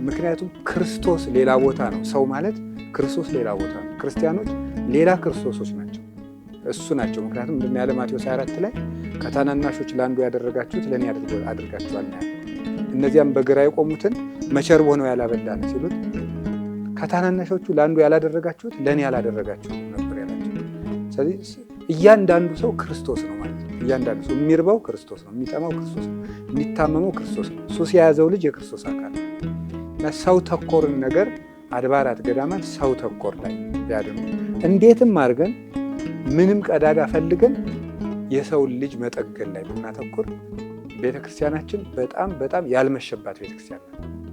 ምክንያቱም ክርስቶስ ሌላ ቦታ ነው። ሰው ማለት ክርስቶስ ሌላ ቦታ ነው። ክርስቲያኖች ሌላ ክርስቶሶች ናቸው። እሱ ናቸው። ምክንያቱም እንደሚያለ ማቴዎስ 24 ላይ ከታናናሾች ለአንዱ ያደረጋችሁት ለኔ አድርጋችኋል ነው። እነዚያም በግራ የቆሙትን መቸር ሆነው ያላበላን ሲሉት ከታናናሾቹ ለአንዱ ያላደረጋችሁት ለኔ ያላደረጋችሁት ነበር ያላቸው። ስለዚህ እያንዳንዱ ሰው ክርስቶስ ነው ማለት ነው። እያንዳንዱ ሰው የሚርበው ክርስቶስ ነው፣ የሚጠማው ክርስቶስ ነው፣ የሚታመመው ክርስቶስ ነው። ሱስ የያዘው ልጅ የክርስቶስ አካል ነው። እና ሰው ተኮርን ነገር አድባራት ገዳማት ሰው ተኮር ላይ ያድኑ እንዴትም አድርገን ምንም ቀዳዳ ፈልገን የሰውን ልጅ መጠገን ላይ ብናተኩር ቤተክርስቲያናችን በጣም ያልመሸባት ቤተክርስቲያን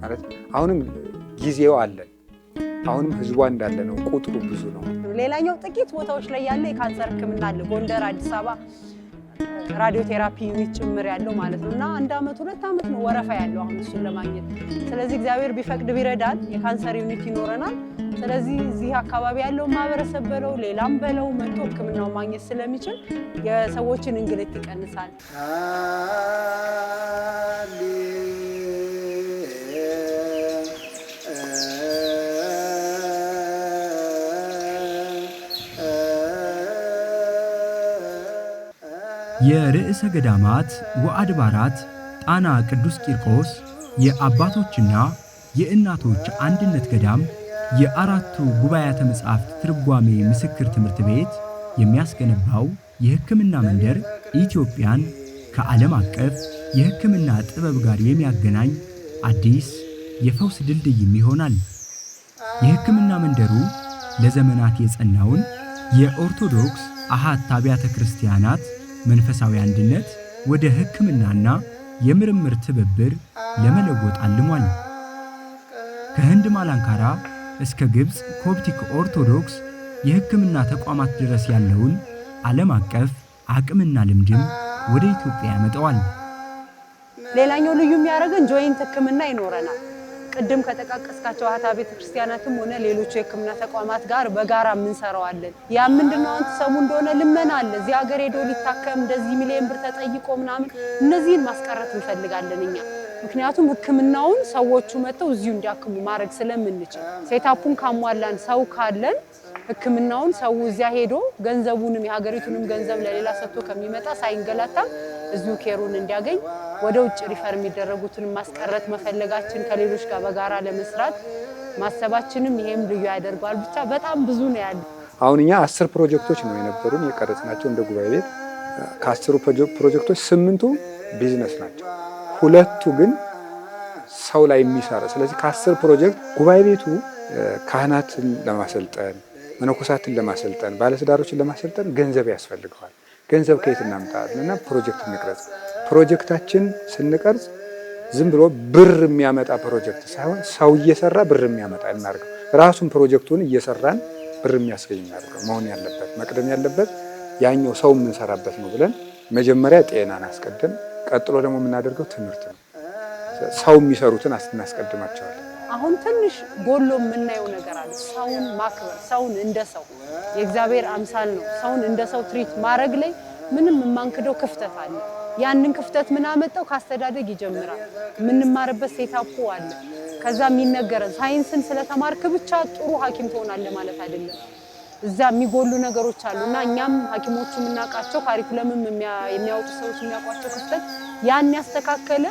ማለት አሁንም ጊዜው አለን። አሁንም ህዝቧ እንዳለ ነው፣ ቁጥሩ ብዙ ነው። ሌላኛው ጥቂት ቦታዎች ላይ ያለ የካንሰር ህክምና አለ። ጎንደር፣ አዲስ አበባ ራዲዮ ቴራፒ ዩኒት ጭምር ያለው ማለት ነው። እና 1 ዓመት 2 ዓመት ነው ወረፋ ያለው አሁን እሱን ለማግኘት። ስለዚህ እግዚአብሔር ቢፈቅድ ቢረዳን የካንሰር ዩኒት ይኖረናል። ስለዚህ እዚህ አካባቢ ያለው ማህበረሰብ በለው ሌላም በለው መጥቶ ህክምናው ማግኘት ስለሚችል የሰዎችን እንግልት ይቀንሳል። የርዕሰ ገዳማት ወአድባራት ጣና ቅዱስ ቂርቆስ የአባቶችና የእናቶች አንድነት ገዳም የአራቱ ጉባኤያተ መጻሕፍት ትርጓሜ ምስክር ትምህርት ቤት የሚያስገነባው የሕክምና መንደር ኢትዮጵያን ከዓለም አቀፍ የሕክምና ጥበብ ጋር የሚያገናኝ አዲስ የፈውስ ድልድይም ይሆናል። የሕክምና መንደሩ ለዘመናት የጸናውን የኦርቶዶክስ አሃት አብያተ ክርስቲያናት መንፈሳዊ አንድነት ወደ ሕክምናና የምርምር ትብብር ለመለወጥ አልሟል። ከህንድ ማላንካራ እስከ ግብፅ ኮፕቲክ ኦርቶዶክስ የሕክምና ተቋማት ድረስ ያለውን ዓለም አቀፍ አቅምና ልምድም ወደ ኢትዮጵያ ያመጣዋል። ሌላኛው ልዩ የሚያደርገን ጆይንት ሕክምና ይኖረናል። ቅድም ከጠቃቀስካቸው አሃት ቤተ ክርስቲያናትም ሆነ ሌሎች የሕክምና ተቋማት ጋር በጋራ የምንሰራዋለን። ያ ምንድነው አንተ ሰሙ እንደሆነ ልመና አለ እዚህ ሀገር ሄዶ ሊታከም እንደዚህ ሚሊዮን ብር ተጠይቆ ምናምን እነዚህን ማስቀረት እንፈልጋለን እኛ። ምክንያቱም ሕክምናውን ሰዎቹ መጥተው እዚሁ እንዲያክሙ ማድረግ ስለምንችል ሴታፑን ካሟላን ሰው ካለን ሕክምናውን ሰው እዚያ ሄዶ ገንዘቡንም የሀገሪቱንም ገንዘብ ለሌላ ሰጥቶ ከሚመጣ ሳይንገላታ እዚሁ ኬሩን እንዲያገኝ ወደ ውጭ ሪፈር የሚደረጉትን ማስቀረት መፈለጋችን ከሌሎች ጋር በጋራ ለመስራት ማሰባችንም ይሄም ልዩ ያደርገዋል። ብቻ በጣም ብዙ ነው ያለው። አሁን እኛ 10 ፕሮጀክቶች ነው የነበሩን የቀረጽናቸው እንደ ጉባኤ ቤት። ከ10 ፕሮጀክቶች 8ቱ ቢዝነስ ናቸው፣ 2ቱ ግን ሰው ላይ የሚሰራ። ስለዚህ ከ10 ፕሮጀክት ጉባኤ ቤቱ ካህናትን ለማሰልጠን፣ መነኮሳትን ለማሰልጠን፣ ባለትዳሮችን ለማሰልጠን ገንዘብ ያስፈልገዋል። ገንዘብ ከየት እናምጣልና ፕሮጀክት እንቅረጽ። ፕሮጀክታችን ስንቀርጽ ዝም ብሎ ብር የሚያመጣ ፕሮጀክት ሳይሆን ሰው እየሰራ ብር የሚያመጣ እናድርገው። ራሱን ፕሮጀክቱን እየሰራን ብር የሚያስገኝ እናድርገው። መሆን ያለበት መቅደም ያለበት ያኛው ሰው የምንሰራበት ነው ብለን መጀመሪያ ጤናን አስቀድም፣ ቀጥሎ ደግሞ የምናደርገው ትምህርት ነው። ሰው የሚሰሩትን እናስቀድማቸዋለን። አሁን ትንሽ ጎሎ የምናየው ነገር አለ። ሰውን ማክበር፣ ሰውን እንደ ሰው የእግዚአብሔር አምሳል ነው። ሰውን እንደ ሰው ትሪት ማድረግ ላይ ምንም የማንክደው ክፍተት አለ። ያንን ክፍተት ምን አመጣው? ካስተዳደግ ይጀምራል። የምንማርበት ሴታፑ አለ። ከዛ የሚነገረን ሳይንስን ስለተማርክ ብቻ ጥሩ ሐኪም ትሆናለህ ማለት አይደለም። እዛ የሚጎሉ ነገሮች አሉና እኛም ሐኪሞቹ የምናውቃቸው ካሪኩለምም የሚያወጡ ሰዎች የሚያውቋቸው ክፍተት ያን ያስተካከለ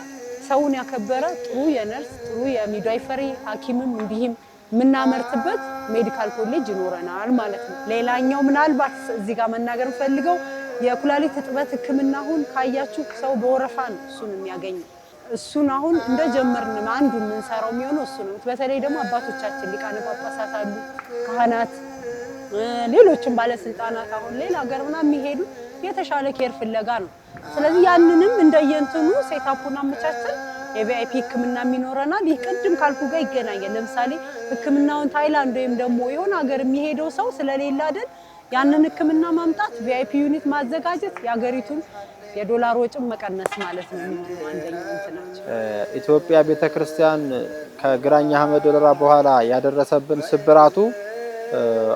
ሰውን ያከበረ ጥሩ የነርስ ጥሩ የሚድዋይፈሪ ሐኪምም እንዲህም የምናመርትበት ሜዲካል ኮሌጅ ይኖረናል ማለት ነው። ሌላኛው ምናልባት እዚህ ጋር መናገር ፈልገው የኩላሊት እጥበት ሕክምና አሁን ካያችሁ ሰው በወረፋ ነው እሱን የሚያገኘው። እሱን አሁን እንደጀመርን አንዱ የምንሰራው የሚሆነው እሱ ነው። በተለይ ደግሞ አባቶቻችን ሊቃነ ጳጳሳት አሉ፣ ካህናት፣ ሌሎችም ባለስልጣናት አሁን ሌላ ሀገር ምናምን የሚሄዱ የተሻለ ኬር ፍለጋ ነው። ስለዚህ ያንንም እንደየንትኑ ሴታፑን አመቻችተን የቪአይፒ ሕክምና ይኖረናል። ይህ ቅድም ካልኩ ጋር ይገናኛል። ለምሳሌ ሕክምናውን ታይላንድ ወይም ደግሞ የሆነ ሀገር የሚሄደው ሰው ስለሌላ አይደል ያንን ሕክምና ማምጣት ቪአይፒ ዩኒት ማዘጋጀት የሀገሪቱን የዶላር ወጭም መቀነስ ማለት ነው። አንደኛው እንትናችን ኢትዮጵያ ቤተክርስቲያን ከግራኝ አህመድ ወረራ በኋላ ያደረሰብን ስብራቱ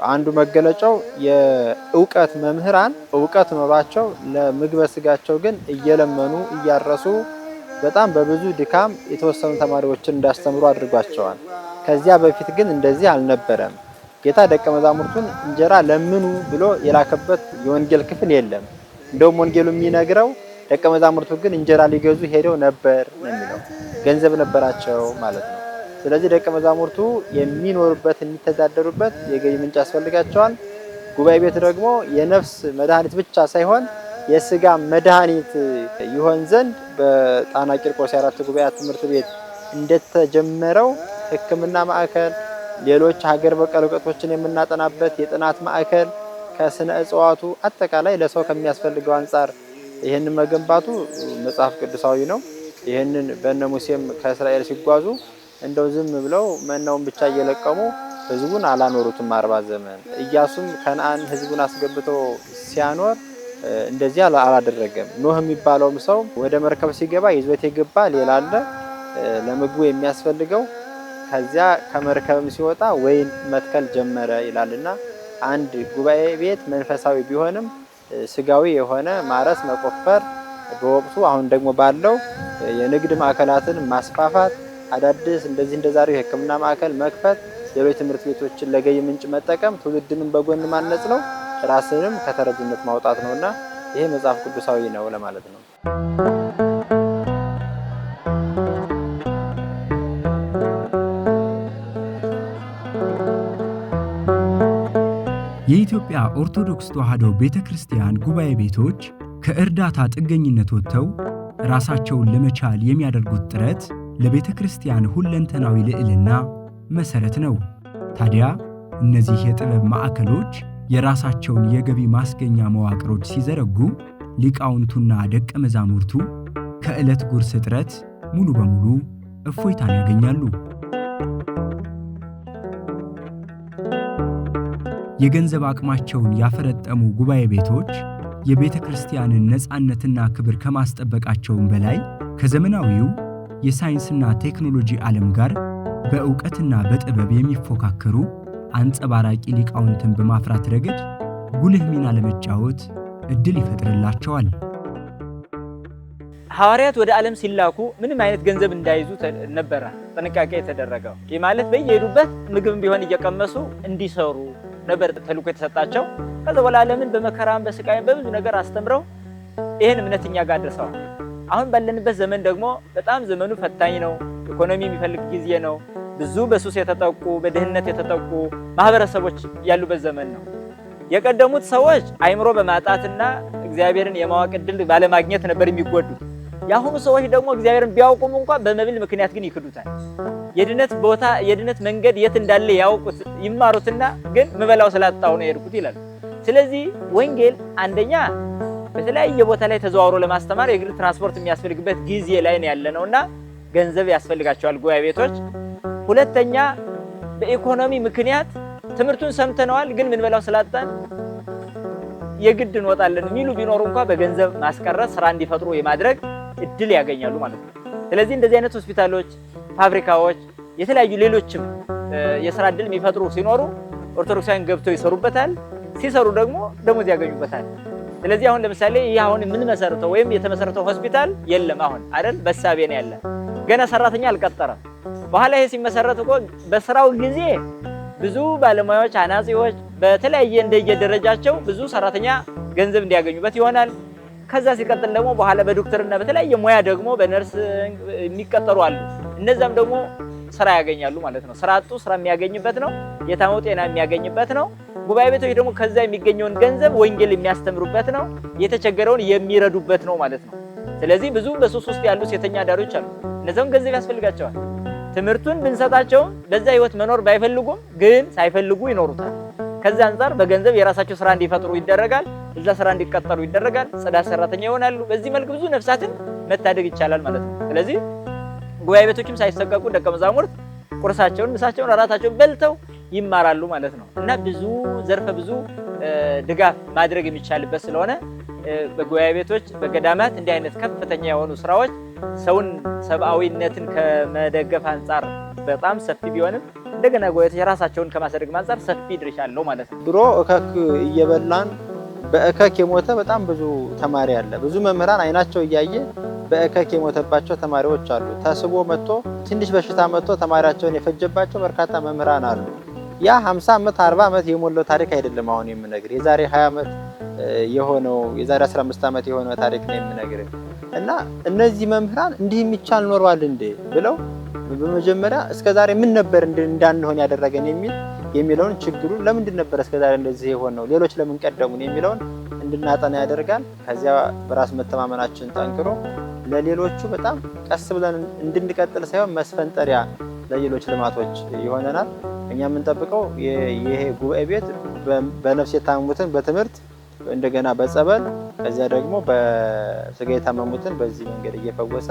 አንዱ መገለጫው የእውቀት መምህራን እውቀት ኖሯቸው ለምግበ ስጋቸው ግን እየለመኑ እያረሱ በጣም በብዙ ድካም የተወሰኑ ተማሪዎችን እንዳስተምሩ አድርጓቸዋል። ከዚያ በፊት ግን እንደዚህ አልነበረም። ጌታ ደቀ መዛሙርቱን እንጀራ ለምኑ ብሎ የላከበት የወንጌል ክፍል የለም። እንደውም ወንጌሉ የሚነግረው ደቀ መዛሙርቱ ግን እንጀራ ሊገዙ ሄደው ነበር ነው የሚለው። ገንዘብ ነበራቸው ማለት ነው። ስለዚህ ደቀ መዛሙርቱ የሚኖሩበት የሚተዳደሩበት የገቢ ምንጭ ያስፈልጋቸዋል። ጉባኤ ቤት ደግሞ የነፍስ መድኃኒት ብቻ ሳይሆን የስጋ መድኃኒት ይሆን ዘንድ በጣና ቂርቆስ የአራት ጉባኤያት ትምህርት ቤት እንደተጀመረው ሕክምና ማዕከል፣ ሌሎች ሀገር በቀል እውቀቶችን የምናጠናበት የጥናት ማዕከል ከስነ እጽዋቱ አጠቃላይ ለሰው ከሚያስፈልገው አንጻር ይህንን መገንባቱ መጽሐፍ ቅዱሳዊ ነው። ይህንን በእነ ሙሴም ከእስራኤል ሲጓዙ እንደው ዝም ብለው መናውን ብቻ እየለቀሙ ህዝቡን አላኖሩትም 40 ዘመን። ኢያሱም ከነዓን ህዝቡን አስገብቶ ሲያኖር እንደዚህ አላደረገም። ኖህ የሚባለውም ሰው ወደ መርከብ ሲገባ ይዞት የገባ ሌላ አለ ለምግቡ የሚያስፈልገው። ከዚያ ከመርከብም ሲወጣ ወይን መትከል ጀመረ ይላልና አንድ ጉባኤ ቤት መንፈሳዊ ቢሆንም ስጋዊ የሆነ ማረስ መቆፈር በወቅቱ አሁን ደግሞ ባለው የንግድ ማዕከላትን ማስፋፋት፣ አዳዲስ እንደዚህ እንደዛሬው የሕክምና ማዕከል መክፈት፣ ሌሎች ትምህርት ቤቶችን ለገቢ ምንጭ መጠቀም፣ ትውልድንም በጎን ማነጽ ነው፣ ራስንም ከተረጅነት ማውጣት ነውና ይሄ መጽሐፍ ቅዱሳዊ ነው ለማለት ነው። የኢትዮጵያ ኦርቶዶክስ ተዋሕዶ ቤተክርስቲያን ጉባኤ ቤቶች ከእርዳታ ጥገኝነት ወጥተው ራሳቸውን ለመቻል የሚያደርጉት ጥረት ለቤተክርስቲያን ሁለንተናዊ ልዕልና መሰረት ነው። ታዲያ እነዚህ የጥበብ ማዕከሎች የራሳቸውን የገቢ ማስገኛ መዋቅሮች ሲዘረጉ ሊቃውንቱና ደቀ መዛሙርቱ ከዕለት ጉርስ እጥረት ሙሉ በሙሉ እፎይታን ያገኛሉ። የገንዘብ አቅማቸውን ያፈረጠሙ ጉባኤ ቤቶች የቤተ ክርስቲያንን ነፃነትና ክብር ከማስጠበቃቸውም በላይ ከዘመናዊው የሳይንስና ቴክኖሎጂ ዓለም ጋር በእውቀትና በጥበብ የሚፎካከሩ አንጸባራቂ ሊቃውንትን በማፍራት ረገድ ጉልህ ሚና ለመጫወት ዕድል ይፈጥርላቸዋል። ሐዋርያት ወደ ዓለም ሲላኩ ምንም አይነት ገንዘብ እንዳይዙ ነበረ ጥንቃቄ የተደረገው። ይህ ማለት በየሄዱበት ምግብም ቢሆን እየቀመሱ እንዲሰሩ ነበር ተልእኮ የተሰጣቸው። ከዛ በኋላ ዓለምን በመከራም በስቃይም በብዙ ነገር አስተምረው ይህን እምነት እኛ ጋር አድርሰዋል። አሁን ባለንበት ዘመን ደግሞ በጣም ዘመኑ ፈታኝ ነው። ኢኮኖሚ የሚፈልግ ጊዜ ነው። ብዙ በሱስ የተጠቁ በድህነት የተጠቁ ማህበረሰቦች ያሉበት ዘመን ነው። የቀደሙት ሰዎች አይምሮ በማጣትና እግዚአብሔርን የማወቅ ዕድል ባለማግኘት ነበር የሚጎዱት። የአሁኑ ሰዎች ደግሞ እግዚአብሔርን ቢያውቁም እንኳን በመብል ምክንያት ግን ይክዱታል። የድነት ቦታ የድነት መንገድ የት እንዳለ ያውቁት ይማሩትና ግን ምበላው ስላጣው ነው የሄድኩት ይላል። ስለዚህ ወንጌል አንደኛ በተለያየ ቦታ ላይ ተዘዋውሮ ለማስተማር የግል ትራንስፖርት የሚያስፈልግበት ጊዜ ላይ ነው ያለነውና ገንዘብ ያስፈልጋቸዋል ጉባኤ ቤቶች። ሁለተኛ በኢኮኖሚ ምክንያት ትምህርቱን ሰምተነዋል ግን ምንበላው ስላጣን የግድ እንወጣለን የሚሉ ቢኖሩ እንኳን በገንዘብ ማስቀረት ስራ እንዲፈጥሩ የማድረግ እድል ያገኛሉ ማለት ነው። ስለዚህ እንደዚህ አይነት ሆስፒታሎች፣ ፋብሪካዎች፣ የተለያዩ ሌሎችም የስራ እድል የሚፈጥሩ ሲኖሩ ኦርቶዶክሳውያን ገብተው ይሰሩበታል። ሲሰሩ ደግሞ ደሞዝ ያገኙበታል። ስለዚህ አሁን ለምሳሌ ይህ አሁን የምንመሰርተው ወይም የተመሰረተው ሆስፒታል የለም አሁን አይደል፣ በሳቤ ነው ያለ፣ ገና ሰራተኛ አልቀጠረም። በኋላ ይሄ ሲመሰረት እኮ በስራው ጊዜ ብዙ ባለሙያዎች፣ አናጺዎች በተለያየ እንደየደረጃቸው ብዙ ሰራተኛ ገንዘብ እንዲያገኙበት ይሆናል። ከዛ ሲቀጥል ደግሞ በኋላ በዶክተርና በተለያየ ሙያ ደግሞ በነርስ የሚቀጠሩ አሉ። እነዛም ደግሞ ስራ ያገኛሉ ማለት ነው። ስራ አጡ ስራ የሚያገኝበት ነው። የታመው ጤና የሚያገኝበት ነው። ጉባኤ ቤቶች ደግሞ ከዛ የሚገኘውን ገንዘብ ወንጌል የሚያስተምሩበት ነው። የተቸገረውን የሚረዱበት ነው ማለት ነው። ስለዚህ ብዙ በሱስ ውስጥ ያሉ ሴተኛ አዳሪዎች አሉ። እነዛውን ገንዘብ ያስፈልጋቸዋል። ትምህርቱን ብንሰጣቸውም በዛ ህይወት መኖር ባይፈልጉም ግን ሳይፈልጉ ይኖሩታል። ከዛ አንፃር በገንዘብ የራሳቸው ስራ እንዲፈጥሩ ይደረጋል። እዛ ስራ እንዲቀጠሩ ይደረጋል። ጽዳት ሰራተኛ ይሆናሉ። በዚህ መልክ ብዙ ነፍሳትን መታደግ ይቻላል ማለት ነው። ስለዚህ ጉባኤ ቤቶችም ሳይሰቀቁ ደቀ መዛሙርት ቁርሳቸውን፣ ምሳቸውን፣ እራታቸውን በልተው ይማራሉ ማለት ነው እና ብዙ ዘርፈ ብዙ ድጋፍ ማድረግ የሚቻልበት ስለሆነ በጉባኤ ቤቶች በገዳማት እንዲህ አይነት ከፍተኛ የሆኑ ስራዎች ሰውን ሰብአዊነትን ከመደገፍ አንጻር በጣም ሰፊ ቢሆንም እንደገና ጉባኤዎች የራሳቸውን ከማሳደግ አንጻር ሰፊ ድርሻ አለው ማለት ነው። ድሮ እከክ እየበላን በእከክ የሞተ በጣም ብዙ ተማሪ አለ። ብዙ መምህራን አይናቸው እያየ በእከክ የሞተባቸው ተማሪዎች አሉ። ተስቦ መጥቶ ትንሽ በሽታ መጥቶ ተማሪያቸውን የፈጀባቸው በርካታ መምህራን አሉ። ያ 50 ዓመት 40 ዓመት የሞላው ታሪክ አይደለም። አሁን የምነግር የዛሬ 20 ዓመት የሆነው የዛሬ 15 ዓመት የሆነው ታሪክ ነው የምነግር እና እነዚህ መምህራን እንዲህ የሚቻል ኖርዋል እንዴ ብለው በመጀመሪያ እስከዛሬ ምን ነበር እንዳንሆን ያደረገን የሚለውን ችግሩን ለምንድን ነበር እስከዛሬ እንደዚህ የሆነው ሌሎች ለምን ቀደሙን የሚለውን እንድናጠና ያደርጋል። ከዚያ በራስ መተማመናችን ጠንክሮ ለሌሎቹ በጣም ቀስ ብለን እንድንቀጥል ሳይሆን መስፈንጠሪያ ለሌሎች ልማቶች ይሆነናል። እኛ የምንጠብቀው ይሄ ጉባኤ ቤት በነፍስ የታመሙትን በትምህርት እንደገና በጸበል ከዚያ ደግሞ በስጋ የታመሙትን በዚህ መንገድ እየፈወሰ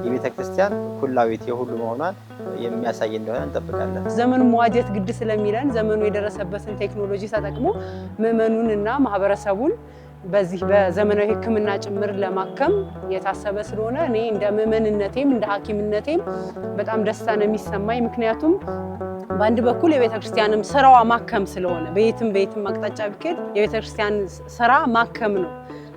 የቤተ ክርስቲያን ኩላዊት የሁሉ መሆኗን የሚያሳይ እንደሆነ እንጠብቃለን። ዘመኑን መዋጀት ግድ ስለሚለን ዘመኑ የደረሰበትን ቴክኖሎጂ ተጠቅሞ ምዕመኑንና ማህበረሰቡን በዚህ በዘመናዊ ሕክምና ጭምር ለማከም የታሰበ ስለሆነ እኔ እንደ ምዕመንነቴም እንደ ሐኪምነቴም በጣም ደስታ ነው የሚሰማኝ። ምክንያቱም በአንድ በኩል የቤተ ክርስቲያንም ስራዋ ማከም ስለሆነ በየትም አቅጣጫ ቢኬድ የቤተ ክርስቲያን ስራ ማከም ነው።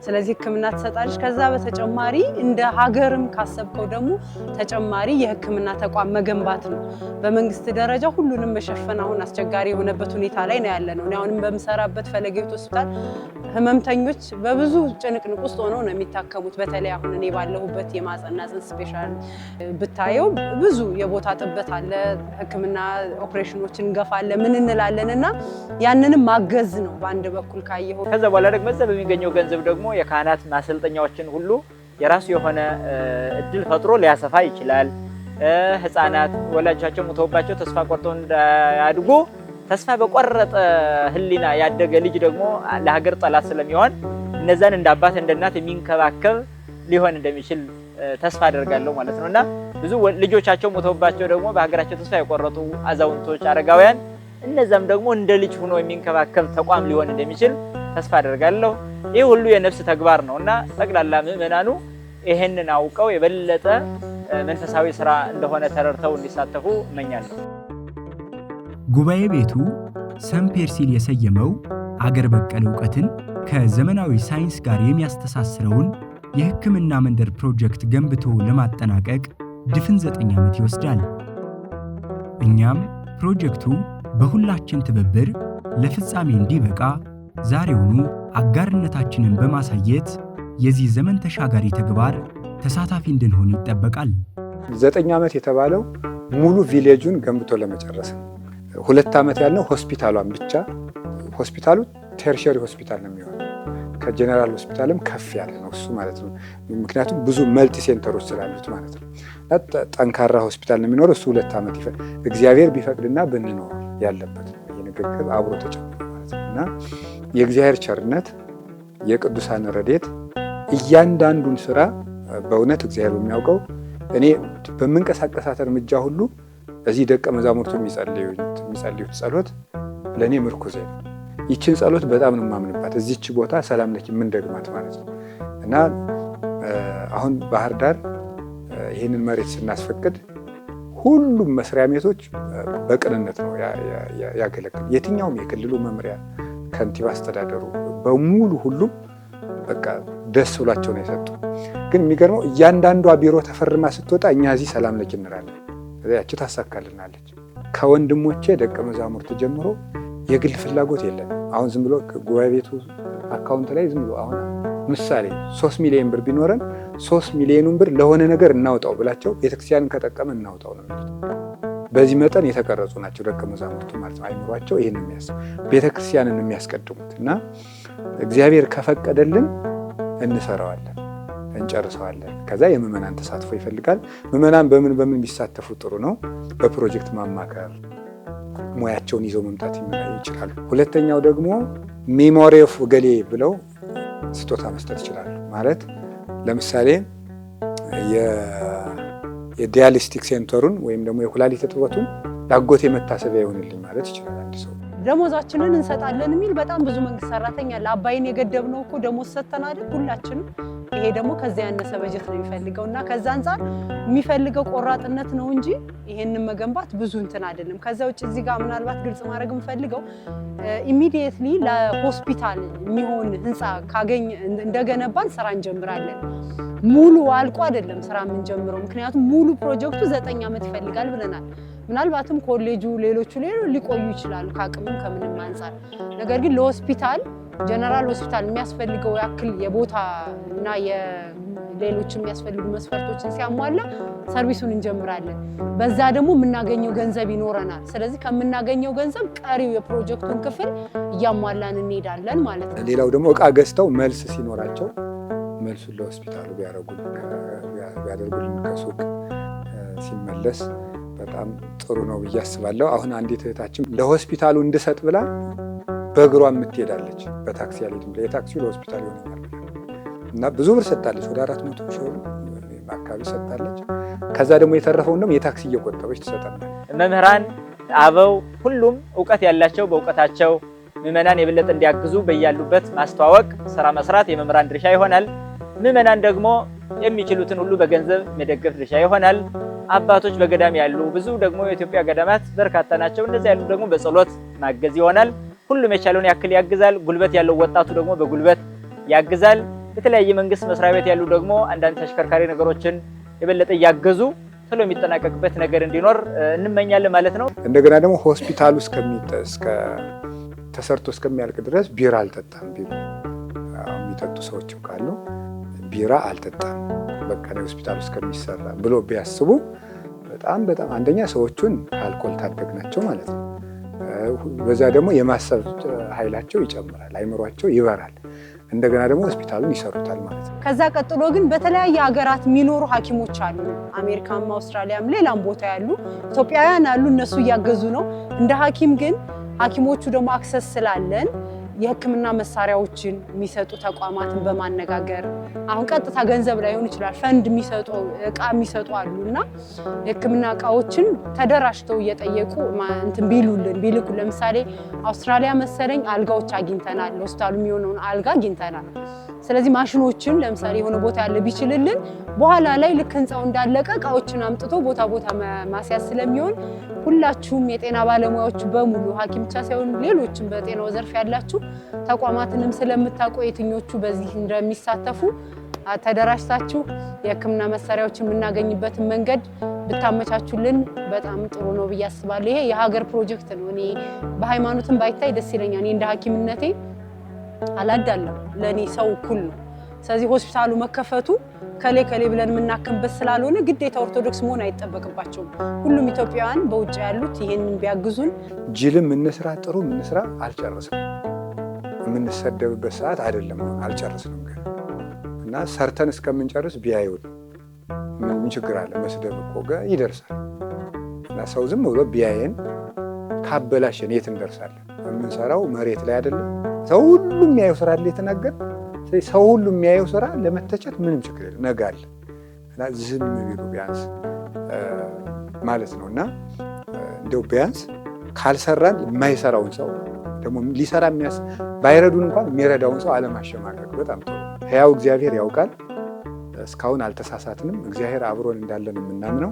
ስለዚህ ሕክምና ትሰጣለች። ከዛ በተጨማሪ እንደ ሀገርም ካሰብከው ደግሞ ተጨማሪ የሕክምና ተቋም መገንባት ነው። በመንግስት ደረጃ ሁሉንም መሸፈን አሁን አስቸጋሪ የሆነበት ሁኔታ ላይ ነው ያለ ነው። እኔ አሁንም በምሰራበት ፈለገ ሕይወት ሆስፒታል ህመምተኞች በብዙ ጭንቅንቅ ውስጥ ሆነው ነው የሚታከሙት። በተለይ አሁን እኔ ባለሁበት የማህፀንና ጽንስ ስፔሻል ብታየው ብዙ የቦታ ጥበት አለ። ሕክምና ኦፕሬሽኖችን እንገፋለን ምን እንላለን እና ያንንም ማገዝ ነው በአንድ በኩል ካየው። ከዛ በኋላ ደግሞ እዛ በሚገኘው ገንዘብ ደግሞ የካህናት ማሰልጠኛዎችን ሁሉ የራሱ የሆነ እድል ፈጥሮ ሊያሰፋ ይችላል። ህፃናት ወላጆቻቸው ሞተውባቸው ተስፋ ቆርጠው እንዳያድጉ ተስፋ በቆረጠ ህሊና ያደገ ልጅ ደግሞ ለሀገር ጠላት ስለሚሆን እነዛን እንደ አባት እንደ እናት የሚንከባከብ ሊሆን እንደሚችል ተስፋ አደርጋለሁ ማለት ነውና ብዙ ልጆቻቸው ሞተውባቸው ደግሞ በሀገራቸው ተስፋ የቆረጡ አዛውንቶች፣ አረጋውያን እነዛም ደግሞ እንደ ልጅ ሆኖ የሚንከባከብ ተቋም ሊሆን እንደሚችል ተስፋ አደርጋለሁ። ይህ ሁሉ የነፍስ ተግባር ነውና ጠቅላላ ምዕመናኑ ይሄንን አውቀው የበለጠ መንፈሳዊ ስራ እንደሆነ ተረድተው እንዲሳተፉ እመኛለሁ። ጉባኤ ቤቱ ሰምፔር ሲል የሰየመው አገር በቀል ዕውቀትን ከዘመናዊ ሳይንስ ጋር የሚያስተሳስረውን የሕክምና መንደር ፕሮጀክት ገንብቶ ለማጠናቀቅ ድፍን 9 ዓመት ይወስዳል። እኛም ፕሮጀክቱ በሁላችን ትብብር ለፍጻሜ እንዲበቃ ዛሬውኑ አጋርነታችንን በማሳየት የዚህ ዘመን ተሻጋሪ ተግባር ተሳታፊ እንድንሆን ይጠበቃል። 9 ዓመት የተባለው ሙሉ ቪሌጁን ገንብቶ ለመጨረስ ነው። 2 ዓመት ያልነው ሆስፒታሏን ብቻ። ሆስፒታሉ ቴርሸሪ ሆስፒታል ነው የሚሆነው። ከጀነራል ሆስፒታልም ከፍ ያለ ነው እሱ ማለት ነው። ምክንያቱም ብዙ መልቲ ሴንተሮች ስላሉት ማለት ነው። ጠንካራ ሆስፒታል ነው የሚኖረው። እሱ 2 ዓመት እግዚአብሔር ቢፈቅድና ብንኖር ያለበት ነው። የንግግር አብሮ ተጨምሮ ማለት ነው እና የእግዚአብሔር ቸርነት የቅዱሳን ረድኤት እያንዳንዱን ስራ በእውነት እግዚአብሔር የሚያውቀው እኔ በመንቀሳቀሳት እርምጃ ሁሉ እዚህ ደቀ መዛሙርቱ የሚጸልዩት ጸሎት ለእኔ ምርኩዜ ነው። ይችን ጸሎት በጣም ነው የማምንባት። እዚች ቦታ ሰላም ነች የምንደግማት ማለት ነው እና አሁን ባህር ዳር ይህንን መሬት ስናስፈቅድ ሁሉም መስሪያ ቤቶች በቅንነት ነው ያገለግሉ። የትኛውም የክልሉ መምሪያ፣ ከንቲባ፣ አስተዳደሩ በሙሉ ሁሉም በቃ ደስ ብሏቸው ነው የሰጡ። ግን የሚገርመው እያንዳንዷ ቢሮ ተፈርማ ስትወጣ እኛ እዚህ ሰላም ነች እንላለን። ያቺ ታሳካልናለች። ከወንድሞቼ ደቀ መዛሙርት ጀምሮ የግል ፍላጎት የለም። አሁን ዝም ብሎ ጉባኤ ቤቱ አካውንት ላይ ዝም ብሎ አሁን ምሳሌ 3 ሚሊዮን ብር ቢኖረን 3 ሚሊዮኑን ብር ለሆነ ነገር እናውጣው ብላቸው ቤተክርስቲያንን ከጠቀመ እናውጣው ነው የሚሉት። በዚህ መጠን የተቀረጹ ናቸው ደቀ መዛሙርቱ ማለት ነው። አይምሯቸው ይሄን የሚያስብ ቤተክርስቲያንን የሚያስቀድሙት እና እግዚአብሔር ከፈቀደልን እንሰራዋለን፣ እንጨርሰዋለን። ከዛ የምዕመናን ተሳትፎ ይፈልጋል። ምዕመናን በምን ቢሳተፉ ጥሩ ነው? በፕሮጀክት ማማከር ሙያቸውን ይዘው መምጣት ይችላሉ። ሁለተኛው ደግሞ ሜሞሪ ኦፍ ገሌ ብለው ስጦታ መስጠት ይችላሉ። ማለት ለምሳሌ የዲያሊስቲክ ሴንተሩን ወይም ደግሞ የኩላሊት እጥበቱን ለአጎቴ መታሰቢያ ይሆንልኝ ማለት ይችላል አንድ ሰው። ደሞዛችንን እንሰጣለን የሚል በጣም ብዙ መንግስት ሰራተኛ ለአባይን የገደብነው እኮ ደሞዝ ሰጥተን አይደል ሁላችንም። ይሄ ደግሞ ከዚያ ያነሰ በጀት ነው የሚፈልገው እና ከዛ አንፃር የሚፈልገው ቆራጥነት ነው እንጂ ይሄንን መገንባት ብዙ እንትን አይደለም። ከዛ ውጭ እዚህ ጋር ምናልባት ግልጽ ማድረግ የምፈልገው ኢሚዲየትሊ ለሆስፒታል የሚሆን ህንፃ ካገኝ እንደገነባን ስራ እንጀምራለን። ሙሉ አልቆ አይደለም ስራ የምንጀምረው። ምክንያቱም ሙሉ ፕሮጀክቱ 9 ዓመት ይፈልጋል ብለናል። ምናልባትም ኮሌጁ ሌሎቹ ሊቆዩ ይችላሉ ከአቅምም ከምንም አንፃር። ነገር ግን ለሆስፒታል ጀነራል ሆስፒታል የሚያስፈልገው ያክል የቦታ እና የሌሎች የሚያስፈልጉ መስፈርቶችን ሲያሟላ ሰርቪሱን እንጀምራለን። በዛ ደግሞ የምናገኘው ገንዘብ ይኖረናል። ስለዚህ ከምናገኘው ገንዘብ ቀሪው የፕሮጀክቱን ክፍል እያሟላን እንሄዳለን ማለት ነው። ሌላው ደግሞ እቃ ገዝተው መልስ ሲኖራቸው መልሱን ለሆስፒታሉ ቢያደርጉልን ከሱቅ ሲመለስ በጣም ጥሩ ነው ብዬ አስባለሁ። አሁን አንዲት እህታችን ለሆስፒታሉ እንድሰጥ ብላ በእግሯ የምትሄዳለች። በታክሲ አልሄድም የታክሲው ለሆስፒታል ይሆነኛል እና ብዙ ብር ሰጣለች። ወደ 400 ሺህ አካባቢ ሰጣለች። ከዛ ደግሞ የተረፈውን ደግሞ የታክሲ እየቆጠበች ትሰጠናል። መምህራን አበው ሁሉም እውቀት ያላቸው በእውቀታቸው ምዕመናን የበለጠ እንዲያግዙ በያሉበት ማስተዋወቅ ስራ መስራት የመምህራን ድርሻ ይሆናል። ምዕመናን ደግሞ የሚችሉትን ሁሉ በገንዘብ መደገፍ ድርሻ ይሆናል። አባቶች በገዳም ያሉ ብዙ ደግሞ የኢትዮጵያ ገዳማት በርካታ ናቸው። እንደዚህ ያሉ ደግሞ በጸሎት ማገዝ ይሆናል። ሁሉም የቻለውን ያክል ያግዛል። ጉልበት ያለው ወጣቱ ደግሞ በጉልበት ያግዛል። የተለያየ መንግስት መስሪያ ቤት ያሉ ደግሞ አንዳንድ ተሽከርካሪ ነገሮችን የበለጠ እያገዙ ቶሎ የሚጠናቀቅበት ነገር እንዲኖር እንመኛለን ማለት ነው። እንደገና ደግሞ ሆስፒታሉ ተሰርቶ እስከሚያልቅ ድረስ ቢራ አልጠጣም ቢሉ የሚጠጡ ሰዎችም ካሉ ቢራ አልጠጣም በቃ ነው ሆስፒታሉ እስከሚሰራ ብሎ ቢያስቡ በጣም አንደኛ ሰዎቹን ከአልኮል ታደግናቸው ማለት ነው። በዛ ደግሞ የማሰብ ኃይላቸው ይጨምራል፣ አይምሯቸው ይበራል። እንደገና ደግሞ ሆስፒታሉን ይሰሩታል ማለት ነው። ከዛ ቀጥሎ ግን በተለያየ ሀገራት የሚኖሩ ሐኪሞች አሉ። አሜሪካም፣ አውስትራሊያም ሌላም ቦታ ያሉ ኢትዮጵያውያን አሉ። እነሱ እያገዙ ነው። እንደ ሐኪም ግን ሐኪሞቹ ደግሞ አክሰስ ስላለን የሕክምና መሳሪያዎችን የሚሰጡ ተቋማትን በማነጋገር አሁን ቀጥታ ገንዘብ ላይሆን ይችላል ፈንድ የሚሰጡ እቃ የሚሰጡ አሉና የሕክምና እቃዎችን ተደራጅተው እየጠየቁ እንትን ቢልኩ ለምሳሌ አውስትራሊያ መሰለኝ አልጋዎች አግኝተናል፣ ሆስፒታሉ የሚሆነውን አልጋ አግኝተናል። ስለዚህ ማሽኖችን ለምሳሌ የሆነ ቦታ ያለ ቢችልልን በኋላ ላይ ልክ ህንፃው እንዳለቀ እቃዎችን አምጥቶ ቦታ ማስያዝ ስለሚሆን ሁላችሁም የጤና ባለሙያዎች በሙሉ ሐኪም ብቻ ሳይሆን ሌሎችም በጤናው ዘርፍ ያላችሁ ተቋማትንም ስለምታውቁ የትኞቹ በዚህ እንደሚሳተፉ ተደራጅታችሁ የሕክምና መሳሪያዎችን የምናገኝበትን መንገድ ብታመቻቹልን በጣም ጥሩ ነው ብዬ አስባለሁ። ይሄ የሀገር ፕሮጀክት ነው። እኔ በሃይማኖትም ባይታይ ደስ ይለኛል። እኔ እንደ ሐኪምነቴ አላዳለም፣ ለእኔ ሰው እኩል ነው። ስለዚህ ሆስፒታሉ መከፈቱ ከሌ ብለን የምናክምበት ስላልሆነ ግዴታ ኦርቶዶክስ መሆን አይጠበቅባቸውም። ሁሉም ኢትዮጵያውያን በውጭ ያሉት ይሄንን ቢያግዙን። ጅልም እንስራ ጥሩ እንስራ አልጨረስም። የምንሰደብበት ሰዓት አይደለም፣ አልጨረስንም ገና እና ሰርተን እስከምንጨርስ ቢያዩን ምን ችግር አለ? መስደብ እኮ ይደርሳል እና ሰው ዝም ብሎ ቢያየን ካበላሸን የት እንደርሳለን? የምንሰራው መሬት ላይ አይደለም። ሰው ሁሉ የሚያየው ስራ አለ የተናገር ሰው ሁሉ የሚያየው ስራ ለመተቸት ምንም ችግር የለም። ነገ አለ እና ዝም ቢሉ ቢያንስ ማለት ነው። እና እንደው ቢያንስ ካልሰራን የማይሰራውን ሰው ደግሞ ሊሰራ ባይረዱን እንኳን የሚረዳውን ሰው አለማሸማቀቅ በጣም ጥሩ። ሕያው እግዚአብሔር ያውቃል። እስካሁን አልተሳሳትንም። እግዚአብሔር አብሮን እንዳለን የምናምነው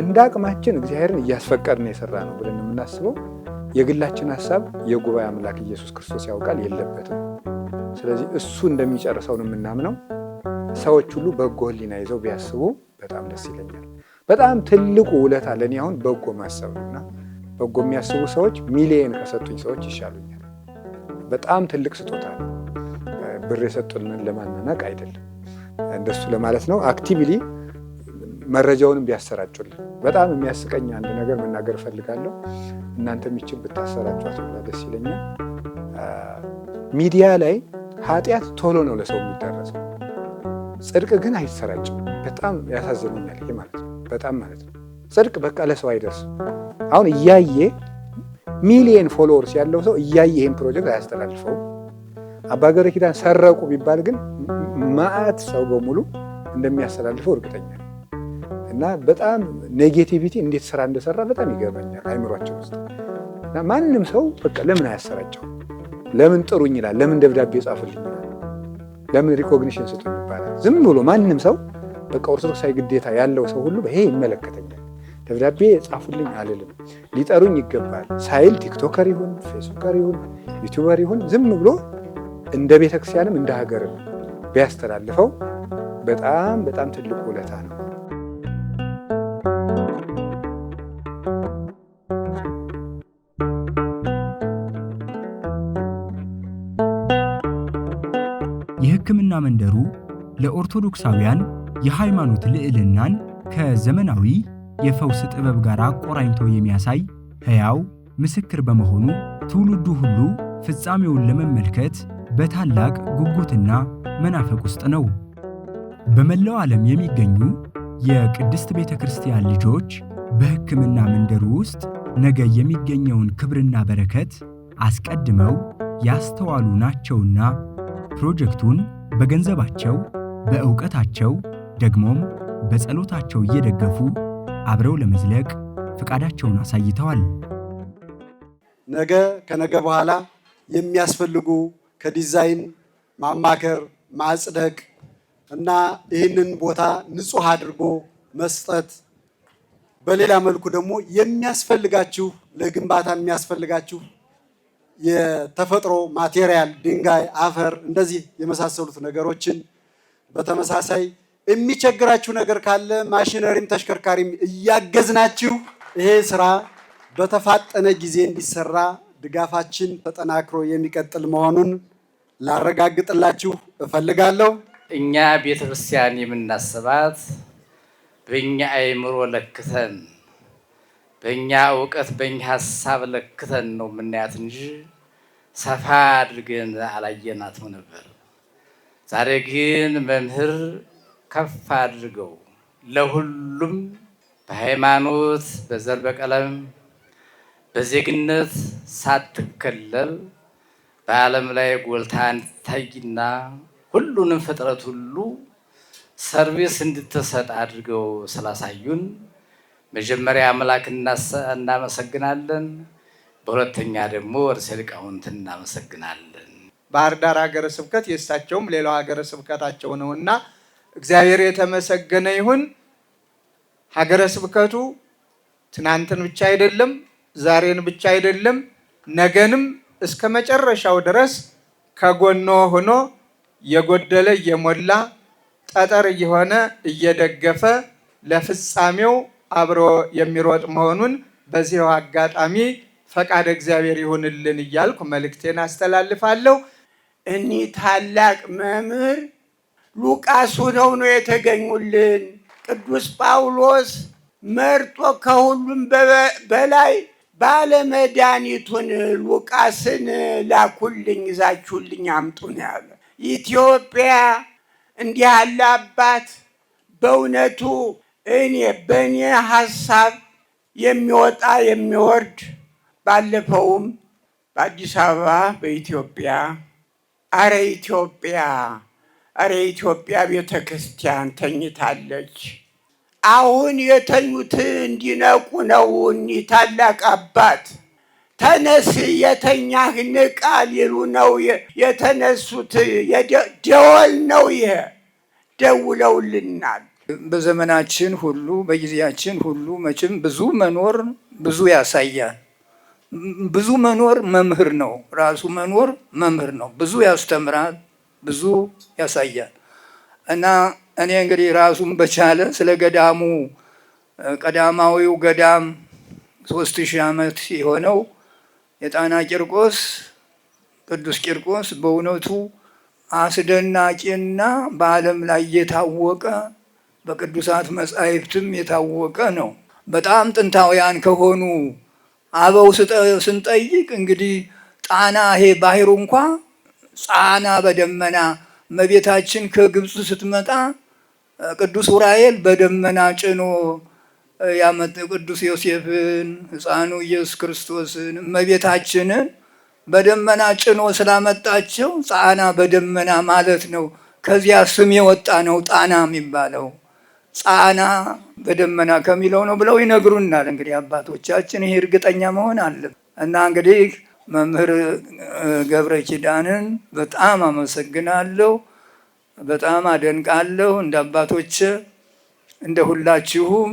እንደ አቅማችን እግዚአብሔርን እያስፈቀድን የሰራ ነው ብለን የምናስበው የግላችን ሀሳብ የጉባኤ አምላክ ኢየሱስ ክርስቶስ ያውቃል የለበትም። ስለዚህ እሱ እንደሚጨርሰው ነው የምናምነው። ሰዎች ሁሉ በጎ ሕሊና ይዘው ቢያስቡ በጣም ደስ ይለኛል። በጣም ትልቁ ውለታ ለእኔ አሁን በጎ ማሰብ ነውና በጎ የሚያስቡ ሰዎች ሚሊየን ከሰጡኝ ሰዎች ይሻሉኛል። በጣም ትልቅ ስጦታ ነው። ብር የሰጡንን ለማናናቅ አይደለም፣ እንደሱ ለማለት ነው። አክቲቭሊ መረጃውንም ቢያሰራጩልን። በጣም የሚያስቀኝ አንድ ነገር መናገር እፈልጋለሁ። እናንተ የሚችል ብታሰራጯት ደስ ይለኛል። ሚዲያ ላይ ኃጢአት ቶሎ ነው ለሰው የሚደረሰው፣ ጽድቅ ግን አይሰራጭም። በጣም ያሳዝነኛል ይሄ ማለት ነው። በጣም ማለት ነው። ጽድቅ በቃ ለሰው አይደርስም። አሁን እያየ ሚሊየን ፎሎወርስ ያለው ሰው እያየ ይህን ፕሮጀክት አያስተላልፈውም። አባ ገብረ ኪዳን ሰረቁ ቢባል ግን ማአት ሰው በሙሉ እንደሚያስተላልፈው እርግጠኛ ነኝ። እና በጣም ኔጌቲቪቲ እንዴት ስራ እንደሰራ በጣም ይገርመኛል አይምሯቸው ውስጥ። እና ማንም ሰው በቃ ለምን አያሰራጨው? ለምን ጥሩኝ ይላል? ለምን ደብዳቤ ጻፉልኝ ይላል? ለምን ሪኮግኒሽን ስጡኝ ይባላል? ዝም ብሎ ማንም ሰው በቃ ኦርቶዶክሳዊ ግዴታ ያለው ሰው ሁሉ ይሄ ይመለከተኛል ደብዳቤ ጻፉልኝ አልልም፣ ሊጠሩኝ ይገባል ሳይል ቲክቶከር ይሁን ፌስቡከር ይሁን ዩቲዩበር ይሁን ዝም ብሎ እንደ ቤተክርስቲያንም እንደ ሀገርም ቢያስተላልፈው በጣም በጣም ትልቅ ውለታ ነው። የሕክምና መንደሩ ለኦርቶዶክሳውያን የሃይማኖት ልዕልናን ከዘመናዊ የፈውስ ጥበብ ጋር አቆራኝቶ የሚያሳይ ሕያው ምስክር በመሆኑ ትውልዱ ሁሉ ፍጻሜውን ለመመልከት በታላቅ ጉጉትና መናፈቅ ውስጥ ነው። በመላው ዓለም የሚገኙ የቅድስት ቤተ ክርስቲያን ልጆች በሕክምና መንደሩ ውስጥ ነገ የሚገኘውን ክብርና በረከት አስቀድመው ያስተዋሉ ናቸውና ፕሮጀክቱን በገንዘባቸው፣ በእውቀታቸው ደግሞም በጸሎታቸው እየደገፉ አብረው ለመዝለቅ ፍቃዳቸውን አሳይተዋል። ነገ ከነገ በኋላ የሚያስፈልጉ ከዲዛይን ማማከር፣ ማጽደቅ እና ይህንን ቦታ ንጹህ አድርጎ መስጠት፣ በሌላ መልኩ ደግሞ የሚያስፈልጋችሁ ለግንባታ የሚያስፈልጋችሁ የተፈጥሮ ማቴሪያል ድንጋይ፣ አፈር እንደዚህ የመሳሰሉት ነገሮችን በተመሳሳይ የሚቸግራችሁ ነገር ካለ ማሽነሪም ተሽከርካሪም እያገዝናችሁ ይሄ ስራ በተፋጠነ ጊዜ እንዲሰራ ድጋፋችን ተጠናክሮ የሚቀጥል መሆኑን ላረጋግጥላችሁ እፈልጋለሁ። እኛ ቤተክርስቲያን የምናስባት በእኛ አእምሮ ለክተን በእኛ እውቀት በእኛ ሀሳብ ለክተን ነው የምናያት እንጂ ሰፋ አድርገን አላየናትም ነበር። ዛሬ ግን መምህር ከፍ አድርገው ለሁሉም በሃይማኖት፣ በዘር፣ በቀለም፣ በዜግነት ሳትከለል በዓለም ላይ ጎልታ እንድታይና ሁሉንም ፍጥረት ሁሉ ሰርቪስ እንድትሰጥ አድርገው ስላሳዩን መጀመሪያ አምላክ እናመሰግናለን። በሁለተኛ ደግሞ ርዕሰ ሊቃውንት እናመሰግናለን። ባህር ዳር ሀገረ ስብከት የእሳቸውም ሌላው ሀገረ ስብከታቸው ነውና እግዚአብሔር የተመሰገነ ይሁን። ሀገረ ስብከቱ ትናንትን ብቻ አይደለም፣ ዛሬን ብቻ አይደለም፣ ነገንም እስከ መጨረሻው ድረስ ከጎኖ ሆኖ የጎደለ እየሞላ ጠጠር እየሆነ እየደገፈ ለፍጻሜው አብሮ የሚሮጥ መሆኑን በዚህው አጋጣሚ ፈቃድ እግዚአብሔር ይሁንልን እያልኩ መልእክቴን አስተላልፋለሁ። እኒህ ታላቅ መምህር ሉቃስ ሆነው ነው የተገኙልን። ቅዱስ ጳውሎስ መርጦ ከሁሉም በላይ ባለመድኃኒቱን ሉቃስን ላኩልኝ፣ ይዛችሁልኝ አምጡ ነው ያለ። ኢትዮጵያ እንዲህ ያለ አባት በእውነቱ በእኔ ሀሳብ የሚወጣ የሚወርድ ባለፈውም በአዲስ አበባ በኢትዮጵያ አረ ኢትዮጵያ ቤተ ክርስቲያን ተኝታለች። አሁን የተኙት እንዲነቁ ነው። እኒህ ታላቅ አባት ተነስ የተኛህ ንቃ ሊሉ ነው የተነሱት። ደወል ነው ይሄ፣ ደውለውልናል። በዘመናችን ሁሉ በጊዜያችን ሁሉ መቼም ብዙ መኖር ብዙ ያሳያል። ብዙ መኖር መምህር ነው። ራሱ መኖር መምህር ነው። ብዙ ያስተምራል፣ ብዙ ያሳያል። እና እኔ እንግዲህ ራሱን በቻለ ስለ ገዳሙ ቀዳማዊው ገዳም 3000 ዓመት የሆነው የጣና ቂርቆስ ቅዱስ ቂርቆስ በእውነቱ አስደናቂና በዓለም ላይ የታወቀ በቅዱሳት መጻሕፍትም የታወቀ ነው። በጣም ጥንታውያን ከሆኑ አበው ስንጠይቅ እንግዲህ ጣና ይሄ ባህሩ እንኳ ጣና በደመና እመቤታችን ከግብፅ ስትመጣ ቅዱስ ዑራኤል በደመና ጭኖ ያመጣ ቅዱስ ዮሴፍን ሕፃኑ ኢየሱስ ክርስቶስን እመቤታችንን በደመና ጭኖ ስላመጣቸው ጣና በደመና ማለት ነው። ከዚያ ስም የወጣ ነው ጣና የሚባለው። ጣና በደመና ከሚለው ነው ብለው ይነግሩናል። እንግዲህ አባቶቻችን ይሄ እርግጠኛ መሆን አለ እና እንግዲህ መምህር ገብረ ኪዳንን በጣም አመሰግናለሁ፣ በጣም አደንቃለሁ። እንደ አባቶች እንደ ሁላችሁም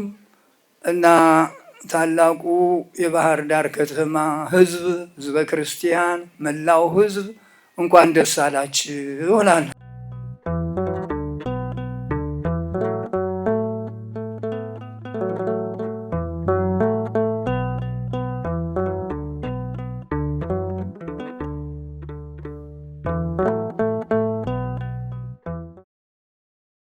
እና ታላቁ የባህር ዳር ከተማ ሕዝብ፣ ሕዝበ ክርስቲያን፣ መላው ሕዝብ እንኳን ደስ አላችሁ እላለሁ።